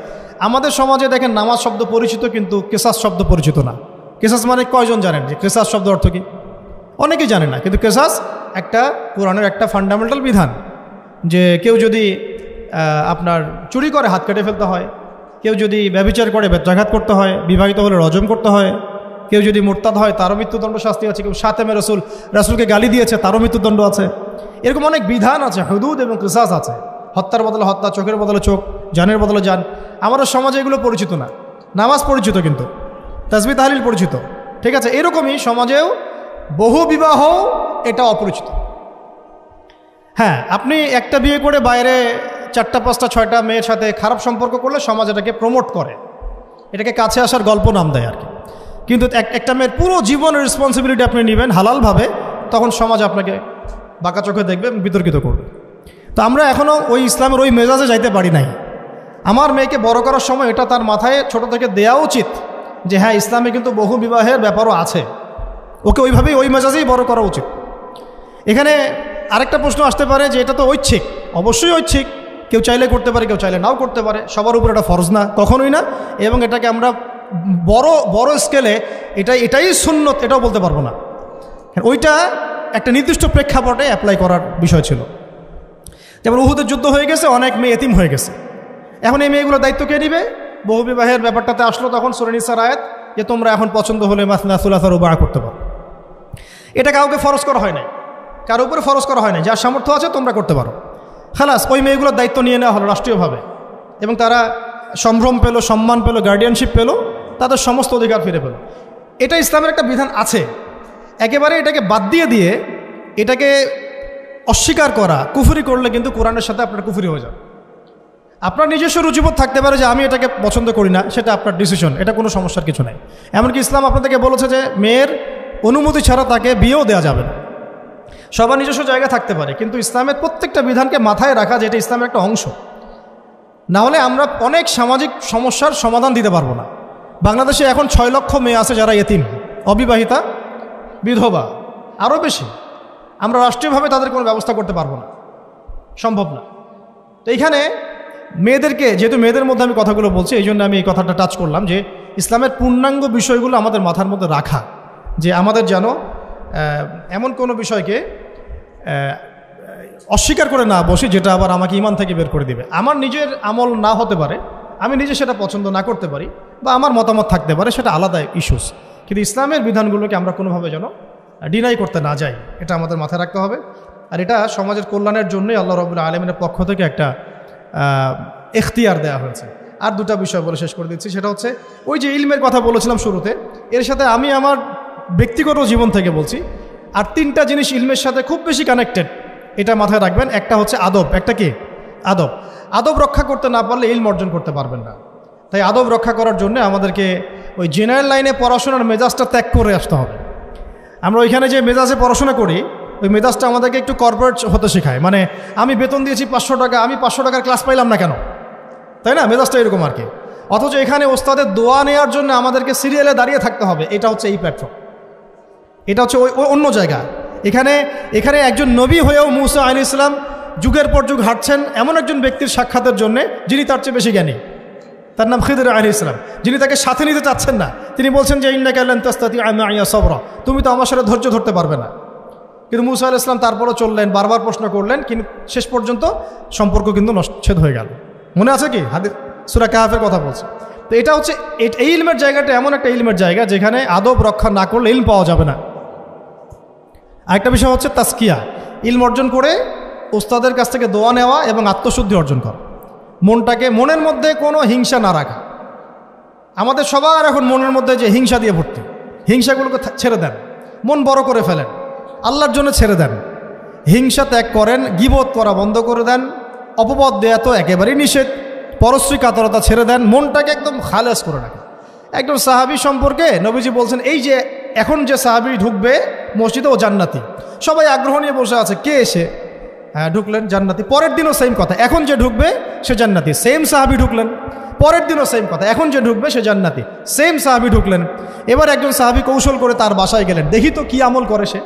আমাদের সমাজে দেখেন নামাজ শব্দ পরিচিত, কিন্তু কিসাস শব্দ পরিচিত না। কিসাস মানে কয়জন জানেন যে কিসাস শব্দ অর্থ কি? অনেকেই জানে না। কিন্তু কিসাস একটা কোরআনের একটা ফান্ডামেন্টাল বিধান, যে কেউ যদি আপনার চুরি করে হাত কেটে ফেলতে হয়, কেউ যদি ব্যভিচার করে বেত্রাঘাত করতে হয়, বিবাহিত হলে রজম করতে হয়, কেউ যদি মুরতাদ হয় তারও মৃত্যুদণ্ড শাস্তি আছে, কেউ শাতেমে রাসূলকে গালি দিয়েছে তারও মৃত্যুদণ্ড আছে। এরকম অনেক বিধান আছে, হুদুদ এবং কিসাস আছে। হত্যার বদলে হত্যা, চোখের বদলে চোখ, জানের বদলে জান। আমাদের সমাজে এগুলো পরিচিত না। নামাজ পরিচিত কিন্তু, তাসবিহ তাহলিল পরিচিত, ঠিক আছে। এরকমই সমাজেও বহু বিবাহ এটা অপরিচিত। হ্যাঁ, আপনি একটা বিয়ে করে বাইরে 4টা 5টা 6টা মেয়ের সাথে খারাপ সম্পর্ক করলে সমাজ এটাকে প্রমোট করে, এটাকে কাছে আসার গল্প নাম দেয় আর কি। কিন্তু একটা মেয়ের পুরো জীবনের রেসপন্সিবিলিটি আপনি নেবেন হালালভাবে, তখন সমাজ আপনাকে বাঁকা চোখে দেখবে, বিতর্কিত করবে। তো আমরা এখনও ওই ইসলামের ওই মেজাজে যাইতে পারি নাই। আমার মেয়েকে বড় করার সময় এটা তার মাথায় ছোট থেকে দেওয়া উচিত যে হ্যাঁ, ইসলামে কিন্তু বহু বিবাহের ব্যাপারও আছে। ওকে ওইভাবেই ওই মেজাজেই বড় করা উচিত। এখানে আরেকটা প্রশ্ন আসতে পারে যে এটা তো ঐচ্ছিক, অবশ্যই ঐচ্ছিক, কেউ চাইলে করতে পারে, কেউ চাইলে নাও করতে পারে, সবার উপর এটা ফরজ না, কখনোই না। এবং এটাকে আমরা বড় স্কেলে এটাই সুন্নত এটাও বলতে পারবো না। ওইটা একটা নির্দিষ্ট প্রেক্ষাপটে অ্যাপ্লাই করার বিষয় ছিল। যেমন উহুদের যুদ্ধ হয়ে গেছে, অনেক মেয়ে এতিম হয়ে গেছে, এখন এই মেয়েগুলোর দায়িত্ব কে নিবে? বহু বিবাহের ব্যাপারটাতে আসলো তখন সূরা নিসার আয়াত যে তোমরা এখন পছন্দ হলে মাসনা সুলাসা রুবা করতে পারো। এটা কাউকে ফরজ করা হয় নাই, কারো উপরে ফরজ করা হয় নাই, যার সামর্থ্য আছে তোমরা করতে পারো। খালাস, ওই মেয়েগুলোর দায়িত্ব নিয়ে নেওয়া হলো রাষ্ট্রীয়ভাবে, এবং তারা সম্ভ্রম পেল, সম্মান পেল, গার্ডিয়ানশিপ পেল, তাদের সমস্ত অধিকার ফিরে পেল। এটা ইসলামের একটা বিধান আছে। একেবারে এটাকে বাদ দিয়ে এটাকে অস্বীকার করা, কুফরি করলে কিন্তু কোরআনের সাথে আপনার কুফরি হয়ে যাবে। আপনার নিজস্ব রুচিবোধ থাকতে পারে যে আমি এটাকে পছন্দ করি না, সেটা আপনার ডিসিশন, এটা কোনো সমস্যার কিছু নাই। এমনকি ইসলাম আপনাদেরকে বলেছে যে মেয়ের অনুমতি ছাড়া তাকে বিয়েও দেওয়া যাবে না। সবার নিজস্ব জায়গা থাকতে পারে, কিন্তু ইসলামের প্রত্যেকটা বিধানকে মাথায় রাখা যে এটা ইসলামের একটা অংশ। না হলে আমরা অনেক সামাজিক সমস্যার সমাধান দিতে পারবো না। বাংলাদেশে এখন 6 লক্ষ মেয়ে আছে যারা এতিম, অবিবাহিতা, বিধবা, আরও বেশি। আমরা রাষ্ট্রীয়ভাবে তাদের কোনো ব্যবস্থা করতে পারবো না, সম্ভব না। তো এইখানে মেয়েদেরকে, যেহেতু মেয়েদের মধ্যে আমি কথাগুলো বলছি, এই জন্য আমি এই কথাটা টাচ করলাম যে ইসলামের পূর্ণাঙ্গ বিষয়গুলো আমাদের মাথার মধ্যে রাখা, যে আমাদের যেন এমন কোনো বিষয়কে অস্বীকার করে না বসে যেটা আবার আমাকে ঈমান থেকে বের করে দিবে। আমার নিজের আমল না হতে পারে, আমি নিজে সেটা পছন্দ না করতে পারি, বা আমার মতামত থাকতে পারে, সেটা আলাদা ইস্যুস, কিন্তু ইসলামের বিধানগুলোকে আমরা কোনোভাবে যেন ডিনাই করতে না যাই, এটা আমাদের মাথায় রাখতে হবে। আর এটা সমাজের কল্যাণের জন্যই আল্লাহ রাব্বুল আলামিনের পক্ষ থেকে একটা এখতিয়ার দেওয়া হয়েছে। আর দুটা বিষয় বলে শেষ করে দিচ্ছি, সেটা হচ্ছে ওই যে ইলমের কথা বলেছিলাম শুরুতে, এর সাথে আমি আমার ব্যক্তিগত জীবন থেকে বলছি, আর 3টা জিনিস ইলমের সাথে খুব বেশি কানেক্টেড, এটা মাথায় রাখবেন। একটা হচ্ছে আদব। একটা কি? আদব। আদব রক্ষা করতে না পারলে ইলম অর্জন করতে পারবেন না। তাই আদব রক্ষা করার জন্য আমাদেরকে ওই জেনারেল লাইনে পড়াশোনার মেজাজটা ত্যাগ করে আসতে হবে। আমরা ওইখানে যে মেজাজে পড়াশোনা করি, ওই মেজাজটা আমাদেরকে একটু কর্পোরেট হতে শেখায়। মানে আমি বেতন দিয়েছি 500 টাকা, আমি 500 টাকার ক্লাস পাইলাম না কেন, তাই না? মেজাজটা এরকম আর কি। অথচ এখানে ওস্তাদের দোয়া নেওয়ার জন্য আমাদেরকে সিরিয়ালে দাঁড়িয়ে থাকতে হবে। এটা হচ্ছে এই প্ল্যাটফর্ম, এটা হচ্ছে ওই অন্য জায়গা। এখানে একজন নবী হয়েও মুসা আলাইহিস সালাম যুগের পর যুগ হাঁটছেন এমন একজন ব্যক্তির সাক্ষাতের জন্য যিনি তার চেয়ে বেশি জ্ঞানী, তার নাম খিদর আলাইহিস সালাম, যিনি তাকে সাথে নিতে চাচ্ছেন না। তিনি বলছেন যে ইন্নাকা লান তাস্তাতিআ মাইয়া সাবরা, তুমি তো আমার সাথে ধৈর্য ধরতে পারবে না। কিন্তু মুসা আলাইহিস সালাম তারপরও চললেন, বারবার প্রশ্ন করলেন, কিন্তু শেষ পর্যন্ত সম্পর্ক কিন্তু নচ্ছেদ হয়ে গেল। মনে আছে কি? হাদিস সূরা কাহফের কথা বলছে। তো এটা হচ্ছে এই ইলমের জায়গাটা এমন একটা ইলমের জায়গা যেখানে আদব রক্ষা না করলে ইলম পাওয়া যাবে না। আরেকটা বিষয় হচ্ছে তাসকিয়া, ইলম অর্জন করে ওস্তাদের কাছ থেকে দোয়া নেওয়া এবং আত্মশুদ্ধি অর্জন করা, মনের মধ্যে কোনো হিংসা না রাখা। আমাদের সবার এখন মনের মধ্যে যে হিংসা দিয়ে ভর্তি, হিংসাগুলোকে ছেড়ে দেন, মন বড় করে ফেলেন, আল্লাহর জন্য ছেড়ে দেন, হিংসা ত্যাগ করেন, গীবত করা বন্ধ করে দেন, অপবাদ দেয়া তো একেবারেই নিষেধ, পরশ্রী কাতরতা ছেড়ে দেন, মনটাকে একদম খালেস করে রাখেন। একজন সাহাবী সম্পর্কে নবীজি বলছেন, এই যে এখন যে সাহাবী ঢুকবে মসজিদে ও জান্নাতি, সবাই আগ্রহ নিয়ে বসে আছে, কে এসে? হ্যাঁ ঢুকলেন, জান্নাতি। পরের দিনও সেম কথা, এখন যে ঢুকবে সে জান্নাতি। সেম সাহাবী ঢুকলেন, পরের দিনও সেম কথা, এখন যে ঢুকবে সে জান্নাতি। সেম সাহাবী ঢুকলেন। এবার একজন সাহাবী কৌশল করে তার বাসায় গেলেন, দেখি তো কি আমল করে সে।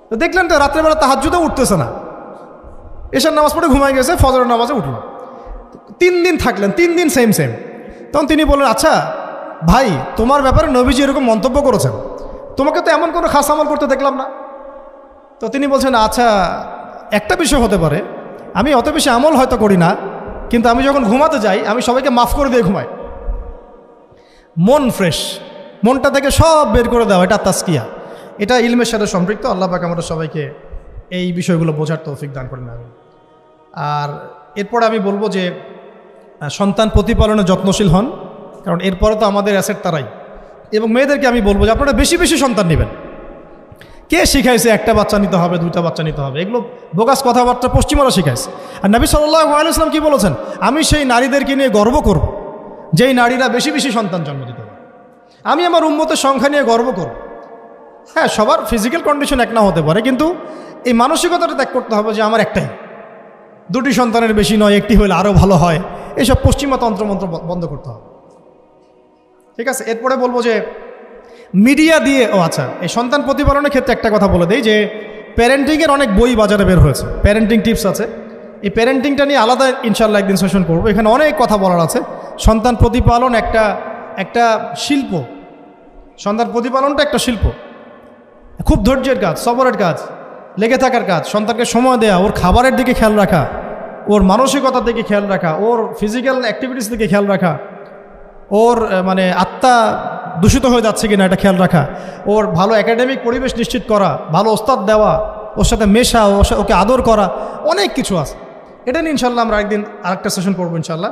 তো দেখলেন তো রাত্রেবেলা তাহাজ্জুদেও উঠতেছে না, এশার নামাজ পড়ে ঘুমাই গেছে, ফজরের নামাজে উঠল। 3 দিন থাকলেন, 3 দিন সেম। তখন তিনি বললেন, আচ্ছা ভাই, তোমার ব্যাপারে নবীজি এরকম মন্তব্য করেছেন, তোমাকে তো এমন কোনো খাস আমল করতে দেখলাম না। তো তিনি বলছেন, আচ্ছা একটা বিষয় হতে পারে, আমি অত বেশি আমল হয়তো করি না, কিন্তু আমি যখন ঘুমাতে যাই আমি সবাইকে মাফ করে দিয়ে ঘুমাই। মন ফ্রেশ, মনটা থেকে সব বের করে দেওয়া, এটা তাসকিয়া, এটা ইলমের সাথে সম্পৃক্ত। আল্লাহ পাক আমাদের সবাইকে এই বিষয়গুলো বোঝার তৌফিক দান করেন। আর এরপর আমি বলবো যে সন্তান প্রতিপালনে যত্নশীল হন, কারণ এরপরে তো আমাদের অ্যাসেট তারাই। এবং মেয়েদেরকে আমি বলবো যে আপনারা বেশি বেশি সন্তান নেবেন। কে শিখাইছে একটা বাচ্চা নিতে হবে, 2টা বাচ্চা নিতে হবে? এগুলো বোগাস কথাবার্তা পশ্চিমারা শিখাইছে। আর নবী সাল্লাল্লাহু আলাইহি ওয়াসাল্লাম কি বলেছেন? আমি সেই নারীদেরকে নিয়ে গর্ব করব যেই নারীরা বেশি বেশি সন্তান জন্ম দিতে পারে। আমি আমার উম্মতের সংখ্যা নিয়ে গর্ব করব। হ্যাঁ, সবার ফিজিক্যাল কন্ডিশন এক না হতে পারে, কিন্তু এই মানসিকতাটা ত্যাগ করতে হবে যে আমার একটাই, 2টি সন্তানের বেশি নয়, একটি হলে আরও ভালো হয়। এইসব পশ্চিমা তন্ত্রমন্ত্র বন্ধ করতে হবে। ঠিক আছে, এরপরে বলবো যে মিডিয়া দিয়ে আচ্ছা, এই সন্তান প্রতিপালনের ক্ষেত্রে একটা কথা বলে দেই যে প্যারেন্টিংয়ের অনেক বই বাজারে বের হয়েছে, প্যারেন্টিং টিপস আছে। এই প্যারেন্টিংটা নিয়ে আলাদা ইনশাল্লাহ একদিন সেশন করবো। এখানে অনেক কথা বলার আছে। সন্তান প্রতিপালন একটা শিল্প, সন্তান প্রতিপালনটা একটা শিল্প, খুব ধৈর্যের কাজ, সবরের কাজ, লেগে থাকার কাজ। সন্তানকে সময় দেওয়া, ওর খাবারের দিকে খেয়াল রাখা, ওর মানসিকতার দিকে খেয়াল রাখা, ওর ফিজিক্যাল অ্যাক্টিভিটিস দিকে খেয়াল রাখা, ওর মানে আত্মা দূষিত হয়ে যাচ্ছে কিনা এটা খেয়াল রাখা, ওর ভালো একাডেমিক পরিবেশ নিশ্চিত করা, ভালো ওস্তাদ দেওয়া, ওর সাথে মেশা, ওকে আদর করা, অনেক কিছু আছে। এটা নিয়ে ইনশাল্লাহ আমরা একদিন আরেকটা সেশন করবো ইনশাল্লাহ।